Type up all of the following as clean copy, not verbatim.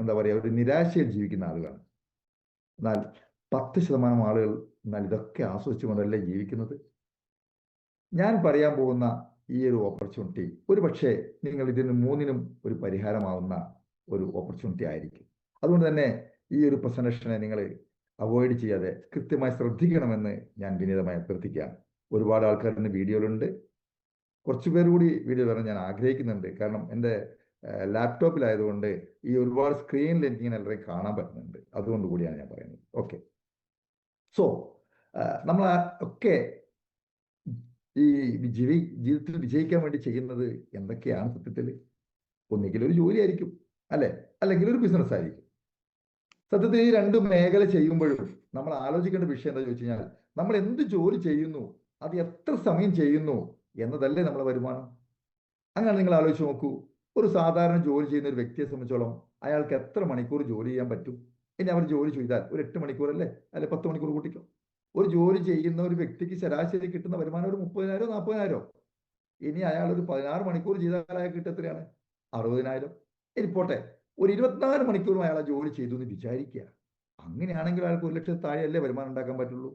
എന്താ പറയുക, ഒരു നിരാശയിൽ ജീവിക്കുന്ന ആളുകളാണ്. എന്നാൽ 10% ആളുകൾ എന്നാൽ ഇതൊക്കെ ആസ്വദിച്ചുകൊണ്ടല്ലേ ജീവിക്കുന്നത്. ഞാൻ പറയാൻ പോകുന്ന ഈ ഒരു ഓപ്പർച്യൂണിറ്റി ഒരു പക്ഷേ നിങ്ങൾ ഇതിന് മൂന്നിനും ഒരു പരിഹാരമാവുന്ന ഒരു ഓപ്പർച്യൂണിറ്റി ആയിരിക്കും. അതുകൊണ്ട് തന്നെ ഈ ഒരു പ്രസന്റേഷനെ നിങ്ങൾ അവോയ്ഡ് ചെയ്യാതെ കൃത്യമായി ശ്രദ്ധിക്കണമെന്ന് ഞാൻ വിനീതമായി അഭ്യർത്ഥിക്കുകയാണ്. ഒരുപാട് ആൾക്കാർ ഇന്ന് വീഡിയോയിലുണ്ട്. കുറച്ച് പേര് കൂടി വീഡിയോ വരാൻ ഞാൻ ആഗ്രഹിക്കുന്നുണ്ട്. കാരണം എൻ്റെ ലാപ്ടോപ്പിലായതുകൊണ്ട് ഈ ഒരുപാട് സ്ക്രീനിൽ എനിക്ക് ഇങ്ങനെ എല്ലാവരെയും കാണാൻ പറ്റുന്നുണ്ട്. അതുകൊണ്ട് കൂടിയാണ് ഞാൻ പറയുന്നത്. ഓക്കെ, സോ നമ്മൾ ഒക്കെ ഈ ജീവിതത്തിൽ വിജയിക്കാൻ വേണ്ടി ചെയ്യുന്നത് എന്തൊക്കെയാണ് സത്യത്തിൽ? ഒന്നുകിൽ ഒരു ജോലി ആയിരിക്കും, അല്ലെ, അല്ലെങ്കിൽ ഒരു ബിസിനസ് ആയിരിക്കും. സത്യത്തിൽ ഈ രണ്ട് മേഖല ചെയ്യുമ്പോഴും നമ്മൾ ആലോചിക്കേണ്ട വിഷയം എന്താ ചോദിച്ചു കഴിഞ്ഞാൽ, നമ്മൾ എന്ത് ജോലി ചെയ്യുന്നു, അത് എത്ര സമയം ചെയ്യുന്നു എന്നതല്ലേ നമ്മളെ വരുമാനം. അങ്ങനെ നിങ്ങൾ ആലോചിച്ച് നോക്കൂ. ഒരു സാധാരണ ജോലി ചെയ്യുന്ന ഒരു വ്യക്തിയെ സംബന്ധിച്ചോളം അയാൾക്ക് എത്ര മണിക്കൂർ ജോലി ചെയ്യാൻ പറ്റും? ഇനി അവർ ജോലി ചെയ്താൽ ഒരു 8 മണിക്കൂർ അല്ലേ, അല്ലെ 10 മണിക്കൂർ കൂട്ടിക്കോ. ഒരു ജോലി ചെയ്യുന്ന ഒരു വ്യക്തിക്ക് ശരാശരി കിട്ടുന്ന വരുമാനം ഒരു 30,000 40,000. ഇനി അയാൾ ഒരു 16 മണിക്കൂർ ചെയ്താൽ അയാൾ കിട്ടുക എത്രയാണ്? 60,000. ഇനി പോട്ടെ, ഒരു 24 മണിക്കൂറും അയാൾ ജോലി ചെയ്തു എന്ന് വിചാരിക്കുക. അങ്ങനെയാണെങ്കിൽ അയാൾക്ക് 1,00,000 താഴെയല്ലേ വരുമാനം ഉണ്ടാക്കാൻ പറ്റുള്ളൂ.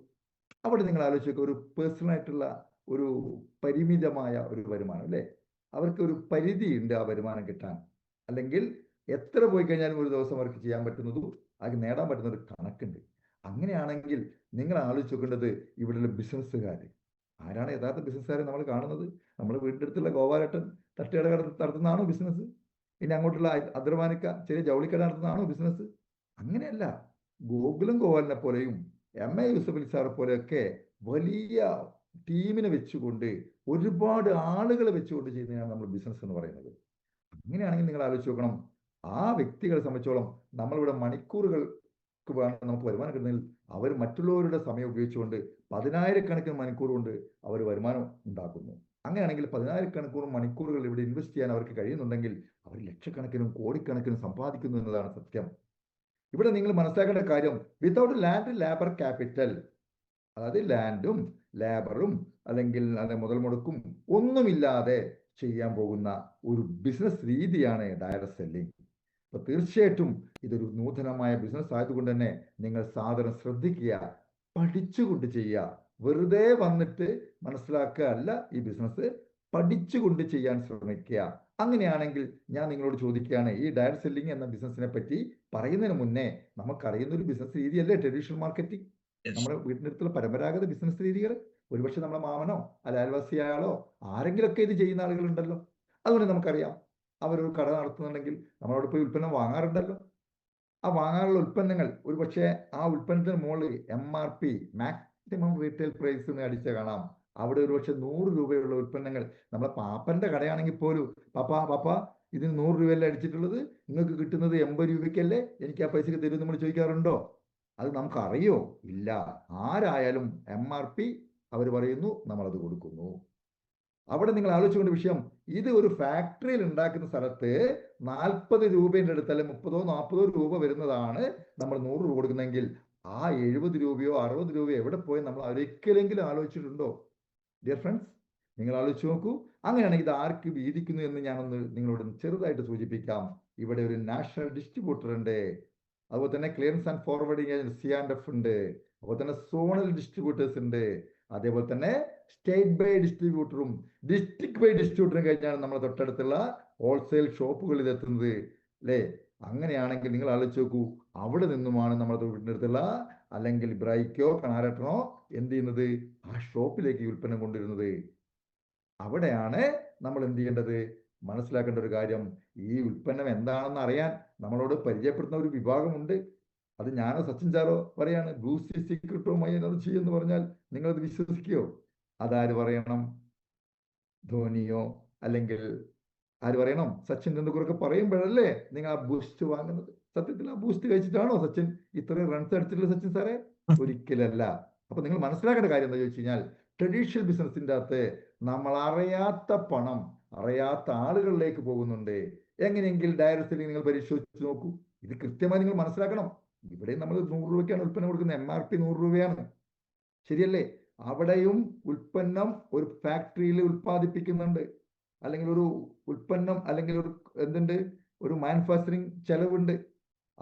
അവിടെ നിങ്ങൾ ആലോചിക്കുക, ഒരു പേഴ്സണൽ ആയിട്ടുള്ള ഒരു പരിമിതമായ ഒരു വരുമാനം അല്ലേ, അവർക്ക് ഒരു പരിധിയുണ്ട് ആ വരുമാനം കിട്ടാൻ. അല്ലെങ്കിൽ എത്ര പോയി കഴിഞ്ഞാലും ഒരു ദിവസം അവർക്ക് ചെയ്യാൻ പറ്റുന്നതും അത് നേടാൻ പറ്റുന്ന ഒരു കണക്കുണ്ട്. അങ്ങനെയാണെങ്കിൽ നിങ്ങൾ ആലോചിച്ച് നോക്കേണ്ടത് ഇവിടെയുള്ള ബിസിനസ്സുകാർ ആരാണ്? യഥാർത്ഥ ബിസിനസ്സുകാരെ നമ്മൾ കാണുന്നത് നമ്മൾ വീടിൻ്റെ അടുത്തുള്ള ഗോപാലട്ടൻ തട്ടുകട നടത്തുന്നതാണോ ബിസിനസ്? ഇനി അങ്ങോട്ടുള്ള അദ്രമാനിക്ക ചെറിയ ജൗളിക്കട നടത്തുന്നതാണോ ബിസിനസ്? അങ്ങനെയല്ല. ഗോകുലം ഗോപാലിനെ പോലെയും MA യൂസഫ് അലി സാറെ പോലെയൊക്കെ വലിയ ടീമിനെ വെച്ചുകൊണ്ട് ഒരുപാട് ആളുകളെ വെച്ചുകൊണ്ട് ചെയ്യുന്നതാണ് നമ്മൾ ബിസിനസ് എന്ന് പറയുന്നത്. അങ്ങനെയാണെങ്കിൽ നിങ്ങൾ ആലോചിച്ച് നോക്കണം, ആ വ്യക്തികളെ സംബന്ധിച്ചോളം നമ്മളിവിടെ മണിക്കൂറുകൾക്ക് വേണം നമുക്ക് വരുമാനം കിട്ടുന്നതിൽ അവർ മറ്റുള്ളവരുടെ സമയം ഉപയോഗിച്ചുകൊണ്ട് 10,000-കണക്കിന് മണിക്കൂർ കൊണ്ട് അവർ വരുമാനം ഉണ്ടാക്കുന്നു. അങ്ങനെയാണെങ്കിൽ 10,000-കണക്കിന് മണിക്കൂറുകൾ ഇവിടെ ഇൻവെസ്റ്റ് ചെയ്യാൻ അവർക്ക് കഴിയുന്നുണ്ടെങ്കിൽ അവർ ലക്ഷക്കണക്കിനും കോടിക്കണക്കിനും സമ്പാദിക്കുന്നു എന്നതാണ് സത്യം. ഇവിടെ നിങ്ങൾ മനസ്സിലാക്കേണ്ട കാര്യം, വിത്തൗട്ട് ലാൻഡ് ലേബർ ക്യാപിറ്റൽ, അതായത് ലാൻഡും ലേബറും അല്ലെങ്കിൽ മുതൽ മുടക്കും ഒന്നുമില്ലാതെ ചെയ്യാൻ പോകുന്ന ഒരു ബിസിനസ് രീതിയാണ് ഡയറക്റ്റ് സെല്ലിംഗ്. അപ്പൊ തീർച്ചയായിട്ടും ഇതൊരു നൂതനമായ ബിസിനസ് ആയതുകൊണ്ട് തന്നെ നിങ്ങൾ സാധനം ശ്രദ്ധിക്കുക, പഠിച്ചുകൊണ്ട് ചെയ്യുക. വെറുതെ വന്നിട്ട് മനസ്സിലാക്കുക അല്ല, ഈ ബിസിനസ് പഠിച്ചുകൊണ്ട് ചെയ്യാൻ ശ്രമിക്കുക. അങ്ങനെയാണെങ്കിൽ ഞാൻ നിങ്ങളോട് ചോദിക്കുകയാണ്, ഈ ഡയറക്റ്റ് സെല്ലിംഗ് എന്ന ബിസിനസിനെ പറ്റി പറയുന്നതിന് മുന്നേ നമുക്കറിയുന്ന ഒരു ബിസിനസ് രീതിയല്ലേ ട്രഡീഷണൽ മാർക്കറ്റിംഗ്. നമ്മുടെ വീടിൻ്റെ അടുത്തുള്ള പരമ്പരാഗത ബിസിനസ് രീതികൾ. ഒരുപക്ഷെ നമ്മളെ മാമനോ അല്ല അയൽവാസിയാളോ ആരെങ്കിലുമൊക്കെ ഇത് ചെയ്യുന്ന ആളുകളുണ്ടല്ലോ. അതുകൊണ്ട് നമുക്കറിയാം, അവരൊരു കട നടത്തുന്നുണ്ടെങ്കിൽ നമ്മളോട് പോയി ഉൽപ്പന്നം വാങ്ങാറുണ്ടല്ലോ. ആ വാങ്ങാനുള്ള ഉൽപ്പന്നങ്ങൾ ഒരുപക്ഷെ ആ ഉൽപ്പന്നത്തിന് മുകളിൽ MRP മാക്സിമം റീറ്റെയിൽ പ്രൈസ് എന്ന് അടിച്ച കാണാം. അവിടെ ഒരുപക്ഷെ 100 രൂപയുള്ള ഉൽപ്പന്നങ്ങൾ, നമ്മളെ പാപ്പന്റെ കടയാണെങ്കിൽ പോലും പാപ്പ ഇതിന് 100 രൂപയല്ലേ അടിച്ചിട്ടുള്ളത്, നിങ്ങൾക്ക് കിട്ടുന്നത് 80 രൂപയ്ക്കല്ലേ, എനിക്ക് ആ പൈസക്ക് തരും നമ്മൾ ചോദിക്കാറുണ്ടോ? അത് നമുക്കറിയോ? ഇല്ല. ആരായാലും MRP അവർ പറയുന്നു, നമ്മളത് കൊടുക്കുന്നു. അവിടെ നിങ്ങൾ ആലോചിച്ചുകൊണ്ട് വിഷയം, ഇത് ഒരു ഫാക്ടറിയിൽ ഉണ്ടാക്കുന്ന സ്ഥലത്ത് 40 രൂപയുടെ അടുത്ത് അല്ലെ 30-40 രൂപ വരുന്നതാണ് നമ്മൾ 100 രൂപ കൊടുക്കുന്നെങ്കിൽ ആ 70 രൂപയോ 60 രൂപയോ എവിടെ പോയി നമ്മൾ ഒരിക്കലെങ്കിലും ആലോചിച്ചിട്ടുണ്ടോ? ഡിയർ ഫ്രണ്ട്സ്, നിങ്ങൾ ആലോചിച്ച് നോക്കൂ. അങ്ങനെയാണെങ്കിൽ ഇത് ആർക്ക് വീതിക്കുന്നു എന്ന് ഞാനൊന്ന് നിങ്ങളോട് ചെറുതായിട്ട് സൂചിപ്പിക്കാം. ഇവിടെ ഒരു നാഷണൽ ഡിസ്ട്രിബ്യൂട്ടർ ഉണ്ട്, അതുപോലെ തന്നെ clearance and forwarding agency C&F ഉണ്ട്, അതുപോലെ തന്നെ സോണൽ ഡിസ്ട്രിബ്യൂട്ടേഴ്സ് ഉണ്ട്, അതേപോലെ തന്നെ സ്റ്റേറ്റ് ബൈ ഡിസ്ട്രിബ്യൂട്ടറും ഡിസ്ട്രിക്ട് ബൈ ഡിസ്ട്രിബ്യൂട്ടറും കഴിഞ്ഞാണ് നമ്മൾ തൊട്ടടുത്തുള്ള ഹോൾസെയിൽ ഷോപ്പുകളിൽ എത്തുന്നത് അല്ലേ. അങ്ങനെയാണെങ്കിൽ നിങ്ങൾ ആലോചിച്ച് നോക്കൂ, അവിടെ നിന്നുമാണ് നമ്മൾ വീടിൻ്റെ അടുത്തുള്ള അല്ലെങ്കിൽ ബ്രൈക്കോ കണാരട്ടനോ എന്ത് ചെയ്യുന്നത്, ആ ഷോപ്പിലേക്ക് ഈ ഉൽപ്പന്നം കൊണ്ടുവരുന്നത്. അവിടെയാണ് നമ്മൾ എന്ത് ചെയ്യേണ്ടത്, മനസ്സിലാക്കേണ്ട ഒരു കാര്യം, ഈ ഉൽപ്പന്നം എന്താണെന്ന് അറിയാൻ നമ്മളോട് പരിചയപ്പെടുത്തുന്ന ഒരു വിഭാഗമുണ്ട്. അത് ഞാനോ സച്ചിൻ സാറോ പറയാണ്, ബ്രൂസി സീക്രട്ടോമായി എനർജി എന്ന് പറഞ്ഞാൽ നിങ്ങളത് വിശ്വസിക്കുകയോ? അതാര് പറയണം? ധോനിയോ അല്ലെങ്കിൽ ആര് പറയണം? സച്ചിൻ തെണ്ടുൽക്കറൊക്കെ പറയുമ്പോഴല്ലേ നിങ്ങൾ ആ ബൂസ്റ്റ് വാങ്ങുന്നത്. സത്യത്തിൽ ആ ബൂസ്റ്റ് കഴിച്ചിട്ടാണോ സച്ചിൻ ഇത്രയും റൺസ് അടിച്ചിട്ടുള്ളത് സച്ചിൻ സാറേ? ഒരിക്കലല്ല. അപ്പൊ നിങ്ങൾ മനസ്സിലാക്കേണ്ട കാര്യം എന്താ ചോദിച്ചു കഴിഞ്ഞാൽ, ട്രഡീഷണൽ ബിസിനസിന്റെ അകത്ത് നമ്മൾ അറിയാത്ത പണം അറിയാത്ത ആളുകളിലേക്ക് പോകുന്നുണ്ട്. എങ്ങനെയെങ്കിൽ ഡയറക്റ്റ് സെല്ലിംഗ് നിങ്ങൾ പരിശോധിച്ച് നോക്കൂ. ഇത് കൃത്യമായി നിങ്ങൾ മനസ്സിലാക്കണം. ഇവിടെ നമ്മൾ 100 രൂപയ്ക്കാണ് ഉൽപ്പന്നം കൊടുക്കുന്നത്, MRP 100 രൂപയാണ്, ശരിയല്ലേ? അവിടെയും ഉൽപ്പന്നം ഒരു ഫാക്ടറിയിൽ ഉൽപ്പാദിപ്പിക്കുന്നുണ്ട്, അല്ലെങ്കിൽ ഒരു ഉൽപ്പന്നം അല്ലെങ്കിൽ ഒരു എന്തുണ്ട്, ഒരു മാനുഫാക്ചറിങ് ചെലവുണ്ട്.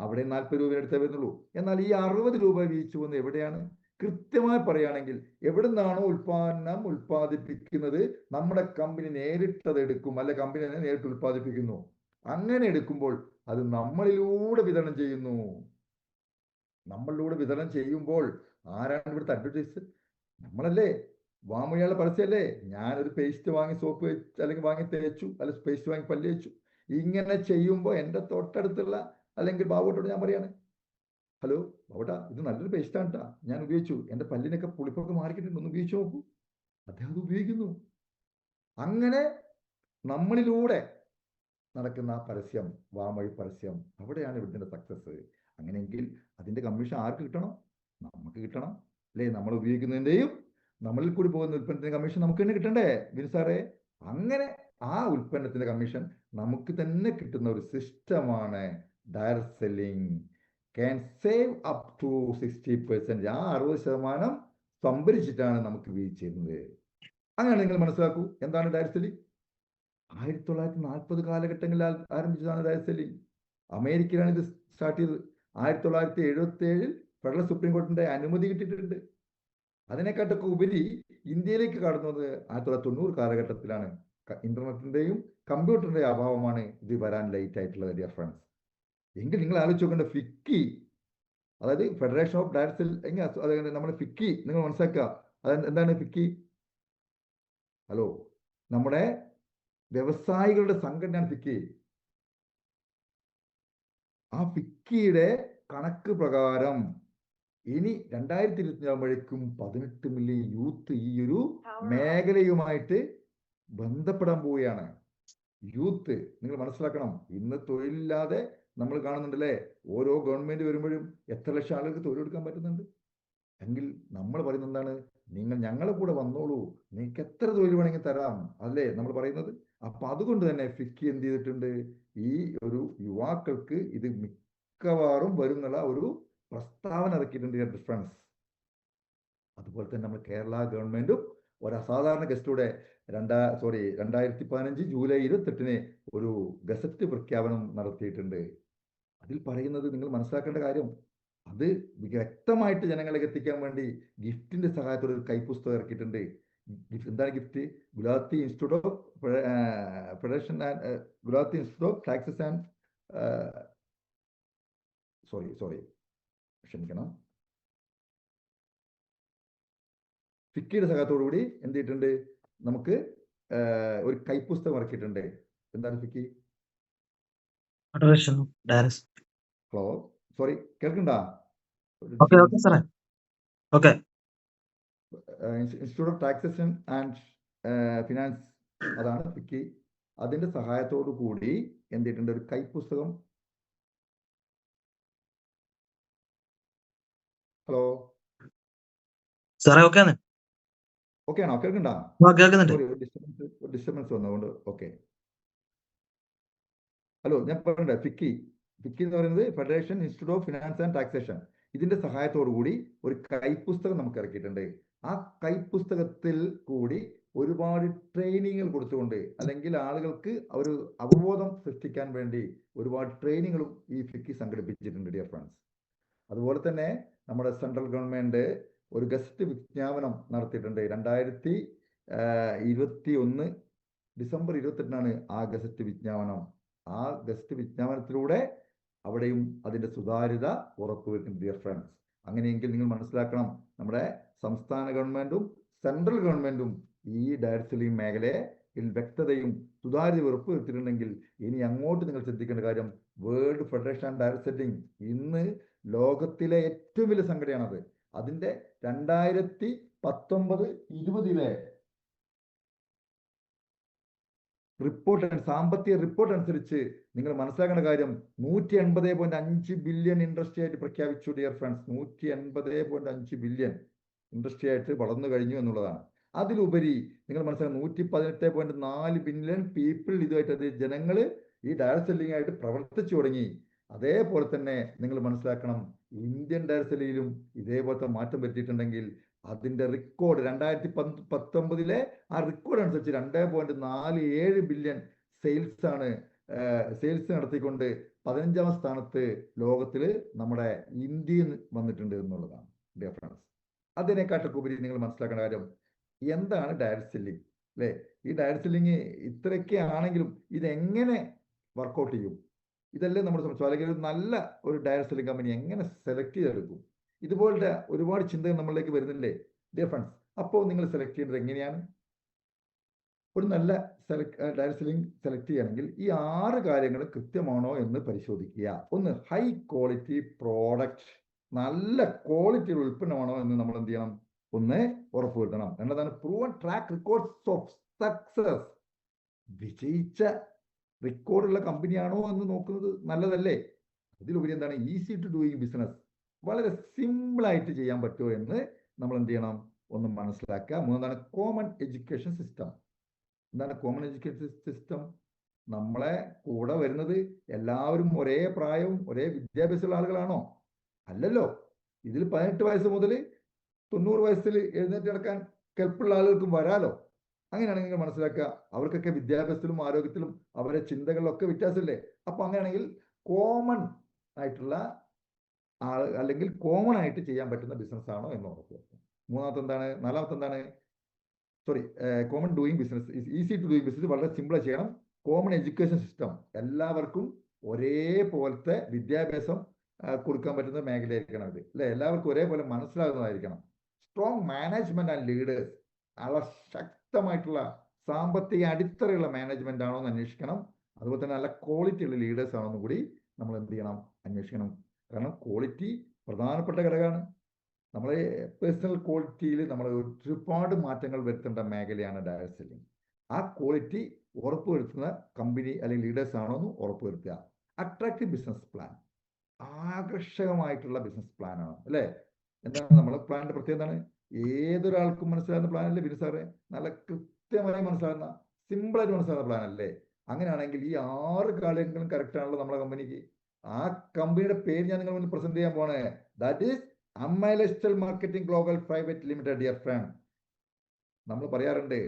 അവിടെ 40 രൂപ എടുത്തേ വരുന്നുള്ളൂ. എന്നാൽ ഈ 60 രൂപ വീതിച്ചു പോകുന്നത് എവിടെയാണ്? കൃത്യമായി പറയുകയാണെങ്കിൽ എവിടെ നിന്നാണോ ഉൽപ്പാദനം ഉൽപ്പാദിപ്പിക്കുന്നത്, നമ്മുടെ കമ്പനി നേരിട്ടത് എടുക്കും, അല്ലെ കമ്പനി തന്നെ നേരിട്ട് ഉൽപ്പാദിപ്പിക്കുന്നു. അങ്ങനെ എടുക്കുമ്പോൾ അത് നമ്മളിലൂടെ വിതരണം ചെയ്യുന്നു. നമ്മളിലൂടെ വിതരണം ചെയ്യുമ്പോൾ ആരാണ് ഇവിടുത്തെ അഡ്വർടൈസ്? നമ്മളല്ലേ? വാമൊഴിയാളുടെ പരസ്യമല്ലേ? ഞാനൊരു പേസ്റ്റ് വാങ്ങി സോപ്പ് വെച്ച് അല്ലെങ്കിൽ വാങ്ങി തേച്ചു, അല്ലെങ്കിൽ പേസ്റ്റ് വാങ്ങി പല്ല് വെച്ചു. ഇങ്ങനെ ചെയ്യുമ്പോൾ എൻ്റെ തൊട്ടടുത്തുള്ള അല്ലെങ്കിൽ ബാബുട്ടോട് ഞാൻ പറയാണ്, ഹലോ ബാബുട്ടാ, ഇത് നല്ലൊരു പേസ്റ്റാണ് കേട്ടാ, ഞാൻ ഉപയോഗിച്ചു, എൻ്റെ പല്ലിനൊക്കെ പുളിപ്പൊക്കെ മാറിക്കിട്ടുണ്ട്, ഒന്ന് ഉപയോഗിച്ചു നോക്കൂ. അദ്ദേഹം അത് ഉപയോഗിക്കുന്നു. അങ്ങനെ നമ്മളിലൂടെ നടക്കുന്ന ആ പരസ്യം, വാമൊഴി പരസ്യം, അവിടെയാണ് ഇവിടുത്തെ സക്സസ്. അങ്ങനെയെങ്കിൽ അതിൻ്റെ കമ്മീഷൻ ആർക്ക് കിട്ടണം? നമുക്ക് കിട്ടണം, അല്ലേ? നമ്മൾ ഉപയോഗിക്കുന്നതിൻ്റെയും നമ്മളിൽ കൂടി പോകുന്ന ഉൽപ്പന്നത്തിന്റെ കമ്മീഷൻ നമുക്ക് തന്നെ കിട്ടണ്ടേ ബിനു സാറേ? അങ്ങനെ ആ ഉൽപ്പന്നത്തിന്റെ കമ്മീഷൻ നമുക്ക് തന്നെ കിട്ടുന്ന ഒരു സിസ്റ്റമാണ് direct selling. Can save up to 60%. ആ 60% സംഭരിച്ചിട്ടാണ് നമുക്ക് വീഴ്ച ചെയ്യുന്നത്. അങ്ങനെ നിങ്ങൾ മനസ്സിലാക്കൂ എന്താണ് ഡയറക്റ്റ് സെല്ലിംഗ്. 1940 കാലഘട്ടങ്ങളിൽ ആരംഭിച്ചതാണ് ഡയറക്റ്റ് സെല്ലിംഗ്. അമേരിക്കയിലാണ് ഇത് സ്റ്റാർട്ട് ചെയ്തത്. 1977 ഫെഡറൽ സുപ്രീം കോടതിന്റെ അനുമതി കിട്ടിയിട്ടുണ്ട്. അതിനെക്കാട്ടൊക്കെ ഉപരി ഇന്ത്യയിലേക്ക് കടന്നു വന്നത് 1990 കാലഘട്ടത്തിലാണ്. ഇന്റർനെറ്റിന്റെയും കമ്പ്യൂട്ടറിന്റെയും അഭാവമാണ് ഇത് വരാൻ ലേറ്റ് ആയിട്ടുള്ളത് ഡിയർ ഫ്രണ്ട്സ്. എങ്കിൽ നിങ്ങൾ ആലോചിച്ച് നോക്കേണ്ട ഫിക്കി, അതായത് ഫെഡറേഷൻ ഓഫ് ഡയറക്റ്റ് സെല്ലിംഗ്, അതായത് നമ്മുടെ ഫിക്കി നിങ്ങൾ മനസ്സിലാക്കുക. അതായത് എന്താണ് ഫിക്കി? ഹലോ, നമ്മുടെ വ്യവസായികളുടെ സംഘടനയാണ് ഫിക്കി. ആ ഫിക്കിയുടെ കണക്ക് പ്രകാരം ഇനി 2024 ആകുമ്പോഴേക്കും 18 മില്യൺ യൂത്ത് ഈ ഒരു മേഖലയുമായിട്ട് ബന്ധപ്പെടാൻ പോവുകയാണ്. യൂത്ത് നിങ്ങൾ മനസ്സിലാക്കണം, ഇന്ന് തൊഴിലില്ലാതെ നമ്മൾ കാണുന്നുണ്ടല്ലേ, ഓരോ ഗവൺമെന്റ് വരുമ്പോഴും എത്ര ലക്ഷം ആളുകൾക്ക് തൊഴിൽ കൊടുക്കാൻ പറ്റുന്നുണ്ട്. എങ്കിൽ നമ്മൾ പറയുന്നത് എന്താണ്? നിങ്ങൾ ഞങ്ങളെ കൂടെ വന്നോളൂ, നിങ്ങൾക്ക് എത്ര തൊഴിൽ വേണമെങ്കിൽ തരാം, അല്ലേ നമ്മൾ പറയുന്നത്. അപ്പൊ അതുകൊണ്ട് തന്നെ ഫിക്കി എന്ത് ചെയ്തിട്ടുണ്ട്? ഈ ഒരു യുവാക്കൾക്ക് ഇത് മിക്കവാറും വരുന്നുള്ള ഒരു പ്രസ്താവന ഇറക്കിയിട്ടുണ്ട് ഫ്രണ്ട്സ്. അതുപോലെ തന്നെ നമ്മൾ കേരള ഗവൺമെന്റും ഒരു അസാധാരണ ഗസ്റ്റൂടെ 2015 ജൂലൈ 28 ഒരു ഗസറ്റ് പ്രഖ്യാപനം നടത്തിയിട്ടുണ്ട്. അതിൽ പറയുന്നത് നിങ്ങൾ മനസ്സിലാക്കേണ്ട കാര്യം, അത് വ്യക്തമായിട്ട് ജനങ്ങളിലേക്ക് എത്തിക്കാൻ വേണ്ടി ഗിഫ്റ്റിന്റെ സഹായത്തോടെ ഒരു കൈപ്പുസ്തകം ഇറക്കിയിട്ടുണ്ട്. എന്താണ് gift? Gulati institute of federation and Gulati institute of taxes and ക്ഷമിക്കണം, ഫിക്കിയുടെ സഹായത്തോടുകൂടി എന്ത് ചെയ്തിട്ടുണ്ട്? നമുക്ക് ഒരു കൈപ്പുസ്തകം ഇറക്കിയിട്ടുണ്ട്. എന്താണ് ഫിക്കി? ഹലോ, സോറി, കേൾക്കണ്ടാ? Institute of taxation and finance, അതാണ് ഫിക്കി. അതിന്റെ സഹായത്തോടു കൂടി എന്ത് ചെയ്തിട്ടുണ്ട്? ഒരു കൈപ്പുസ്തകം. ഹലോ ഓക്കെ ആണോ? കേൾക്കണ്ടാ? ഡിസ്റ്റർബൻസ് വന്നതുകൊണ്ട്. ഓക്കെ, ഹലോ, ഞാൻ പറയണ്ടേ? ഫിക്കി എന്ന് പറയുന്നത് federation institute of finance and taxation. ഇതിന്റെ സഹായത്തോടു കൂടി ഒരു കൈപ്പുസ്തകം നമുക്ക് ഇറക്കിയിട്ടുണ്ട്. ആ കൈപ്പുസ്തകത്തിൽ കൂടി ഒരുപാട് ട്രെയിനിങ്ങുകൾ കൊടുത്തുകൊണ്ട്, അല്ലെങ്കിൽ ആളുകൾക്ക് ഒരു അവബോധം സൃഷ്ടിക്കാൻ വേണ്ടി ഒരുപാട് ട്രെയിനിങ്ങുകളും ഈ ഫിക്കി സംഘടിപ്പിച്ചിട്ടുണ്ട് ഡിയർ ഫ്രണ്ട്സ്. അതുപോലെ തന്നെ നമ്മുടെ സെൻട്രൽ ഗവൺമെന്റ് ഒരു ഗസ്റ്റ് വിജ്ഞാപനം നടത്തിയിട്ടുണ്ട്. 2021 ഡിസംബർ 28 ആ ഗസ്റ്റ് വിജ്ഞാപനം. ആ ഗസ്റ്റ് വിജ്ഞാപനത്തിലൂടെ അവിടെയും അതിന്റെ സുതാര്യത ഉറപ്പുവെക്കുന്നു ഡിയർ ഫ്രണ്ട്സ്. അങ്ങനെയെങ്കിൽ നിങ്ങൾ മനസ്സിലാക്കണം, നമ്മുടെ സംസ്ഥാന ഗവൺമെന്റും സെൻട്രൽ ഗവൺമെന്റും ഈ ഡയറക്റ്റ് സെല്ലിംഗ് മേഖലയെ വ്യക്തതയും സുതാര്യത ഉറപ്പുവരുത്തിയിട്ടുണ്ടെങ്കിൽ ഇനി അങ്ങോട്ട് നിങ്ങൾ ശ്രദ്ധിക്കേണ്ട കാര്യം, world federation and direct selling ഇന്ന് ലോകത്തിലെ ഏറ്റവും വലിയ സംഘടനയാണത്. അതിന്റെ 2019-20 റിപ്പോർട്ട്, സാമ്പത്തിക റിപ്പോർട്ട് അനുസരിച്ച് നിങ്ങൾ മനസ്സിലാക്കേണ്ട കാര്യം, 180.5 ബില്യൺ ഇൻഡസ്ട്രി ആയിട്ട് പ്രഖ്യാപിച്ചു ഡിയർ ഫ്രണ്ട്സ്. 180.5 ബില്യൺ ഇൻഡസ്ട്രി ആയിട്ട് വളർന്നു കഴിഞ്ഞു എന്നുള്ളതാണ്. അതിലുപരി നിങ്ങൾ മനസ്സിലാക്കുക, 118.4 ബില്യൺ പീപ്പിൾ ഇതുമായിട്ട് ജനങ്ങൾ ഈ ഡയറക്റ്റ് സെല്ലിംഗ് ആയിട്ട് പ്രവർത്തിച്ചു തുടങ്ങി. അതേപോലെ തന്നെ നിങ്ങൾ മനസ്സിലാക്കണം, ഇന്ത്യൻ ഡയറക്റ്റ് സെല്ലിംഗിലും ഇതേപോലത്തെ മാറ്റം വരുത്തിയിട്ടുണ്ടെങ്കിൽ അതിന്റെ റെക്കോർഡ് 2019 ആ റെക്കോർഡ് അനുസരിച്ച് 2.47 ബില്യൺ സെയിൽസ് ആണ് സെയിൽസ് നടത്തിക്കൊണ്ട് 15ാം സ്ഥാനത്ത് ലോകത്തിൽ നമ്മുടെ ഇന്ത്യയിൽ വന്നിട്ടുണ്ട് എന്നുള്ളതാണ് ഡിയർ ഫ്രണ്ട്സ്. അതിനെക്കാട്ടൊക്കെ ഉപരി നിങ്ങൾ മനസ്സിലാക്കേണ്ട കാര്യം എന്താണ് ഡയറക്റ്റ് സെല്ലിംഗ് അല്ലേ? ഈ ഡയറക്റ്റ് സെല്ലിംഗ് ഇത്രയൊക്കെ ആണെങ്കിലും ഇതെങ്ങനെ വർക്കൗട്ട് ചെയ്യും? ഇതല്ലേ നമ്മൾ സംബന്ധിച്ചു. അല്ലെങ്കിൽ ഒരു നല്ല ഒരു ഡയറക്റ്റ് സെല്ലിംഗ് കമ്പനി എങ്ങനെ സെലക്ട് ചെയ്തെടുക്കും? ഇതുപോലത്തെ ഒരുപാട് ചിന്തകൾ നമ്മളിലേക്ക് വരുന്നില്ലേ ഡിയർ ഫ്രണ്ട്സ്? അപ്പോൾ നിങ്ങൾ സെലക്ട് ചെയ്യേണ്ടത് എങ്ങനെയാണ്? ഒരു നല്ല ഡയറക്റ്റ് സെല്ലിംഗ് സെലക്ട് ചെയ്യുകയാണെങ്കിൽ ഈ 6 കാര്യങ്ങൾ കൃത്യമാണോ എന്ന് പരിശോധിക്കുക. ഒന്ന്, ഹൈ ക്വാളിറ്റി പ്രോഡക്റ്റ്, നല്ല ക്വാളിറ്റി ഉൽപ്പന്നമാണോ എന്ന് നമ്മൾ എന്ത് ചെയ്യണം? ഒന്ന് ഉറപ്പുവരുത്തണം. രണ്ടാമതാണ് proven track records of success, വിജയിച്ച റെക്കോർഡുള്ള കമ്പനിയാണോ എന്ന് നോക്കുന്നത് നല്ലതല്ലേ? ഇതിലുപരി എന്താണ്? ഈസി ടു ഡൂയിങ് ബിസിനസ്, വളരെ സിമ്പിളായിട്ട് ചെയ്യാൻ പറ്റുമോ എന്ന് നമ്മൾ എന്ത് ചെയ്യണം? ഒന്ന് മനസ്സിലാക്കുക. മൂന്നാണ് കോമൺ എഡ്യൂക്കേഷൻ സിസ്റ്റം. എന്താണ് കോമൺ എഡ്യൂക്കേഷൻ സിസ്റ്റം? നമ്മളെ കൂടെ വരുന്നത് എല്ലാവരും ഒരേ പ്രായവും ഒരേ വിദ്യാഭ്യാസമുള്ള ആളുകളാണോ? അല്ലല്ലോ. ഇതിൽ 18 വയസ്സ് മുതൽ 90 വയസ്സിൽ എഴുന്നേറ്റ് നടക്കാൻ കെൽപ്പുള്ള ആളുകൾക്കും വരാലോ. അങ്ങനെയാണെങ്കിൽ നിങ്ങൾ മനസ്സിലാക്കുക, അവർക്കൊക്കെ വിദ്യാഭ്യാസത്തിലും ആരോഗ്യത്തിലും അവരുടെ ചിന്തകളിലൊക്കെ വ്യത്യാസമില്ലേ? അപ്പൊ അങ്ങനെയാണെങ്കിൽ കോമൺ ആയിട്ടുള്ള അല്ലെങ്കിൽ കോമൺ ആയിട്ട് ചെയ്യാൻ പറ്റുന്ന ബിസിനസ് ആണോ എന്ന് ഉറപ്പുവരുത്തും. നാലാമത്തെ എന്താണ്? Common doing business, easy to doing business, വളരെ സിമ്പിൾ ചെയ്യണം. കോമൺ എഡ്യൂക്കേഷൻ സിസ്റ്റം, എല്ലാവർക്കും ഒരേപോലത്തെ വിദ്യാഭ്യാസം കൊടുക്കാൻ പറ്റുന്ന മേഖലയായിരിക്കണം ഇത് അല്ലെ? എല്ലാവർക്കും ഒരേപോലെ മനസ്സിലാകുന്നതായിരിക്കണം. സ്ട്രോങ് മാനേജ്മെന്റ് ആൻഡ് ലീഡേഴ്സ്, വളരെ ശക്തമായിട്ടുള്ള സാമ്പത്തിക അടിത്തറയുള്ള മാനേജ്മെന്റ് ആണോ എന്ന് അന്വേഷിക്കണം. അതുപോലെ തന്നെ നല്ല ക്വാളിറ്റി ഉള്ള ലീഡേഴ്സ് ആണോ എന്ന് കൂടി നമ്മൾ എന്ത് ചെയ്യണം? അന്വേഷിക്കണം. കാരണം ക്വാളിറ്റി പ്രധാനപ്പെട്ട ഘടകമാണ്. നമ്മളെ പേഴ്സണൽ ക്വാളിറ്റിയിൽ നമ്മൾ ഒരുപാട് മാറ്റങ്ങൾ വരുത്തേണ്ട മേഖലയാണ് ഡയറക്റ്റ് സെല്ലിംഗ്. ആ ക്വാളിറ്റി ഉറപ്പുവരുത്തുന്ന കമ്പനി അല്ലെങ്കിൽ ലീഡേഴ്സ് ആണോ എന്ന് ഉറപ്പുവരുത്തുക. അട്രാക്റ്റീവ് ബിസിനസ് പ്ലാൻ, ആകർഷകമായിട്ടുള്ള ബിസിനസ് പ്ലാൻ ആണ് അല്ലേ? എന്താണ് നമ്മുടെ പ്ലാനിന്റെ പ്രത്യേകത? എന്താണ്? ഏതൊരാൾക്കും മനസ്സിലാകുന്ന പ്ലാൻ അല്ലേ ബിനു സാറേ? നല്ല കൃത്യമായി മനസ്സിലാകുന്ന, സിമ്പിളായിട്ട് മനസ്സിലാകുന്ന പ്ലാൻ അല്ലേ? അങ്ങനെയാണെങ്കിൽ ഈ 6 കാര്യങ്ങളും കറക്റ്റ് ആണല്ലോ നമ്മുടെ കമ്പനിക്ക്. ആ കമ്പനിയുടെ പേര് ഞാൻ നിങ്ങൾ മുന്നിൽ പ്രസന്റ് ചെയ്യാൻ പോണേ. ദാറ്റ് ഈസ് അമ്മ lifestyle marketing global private limited. Dear friend, നമ്മൾ പറയാറുണ്ട്,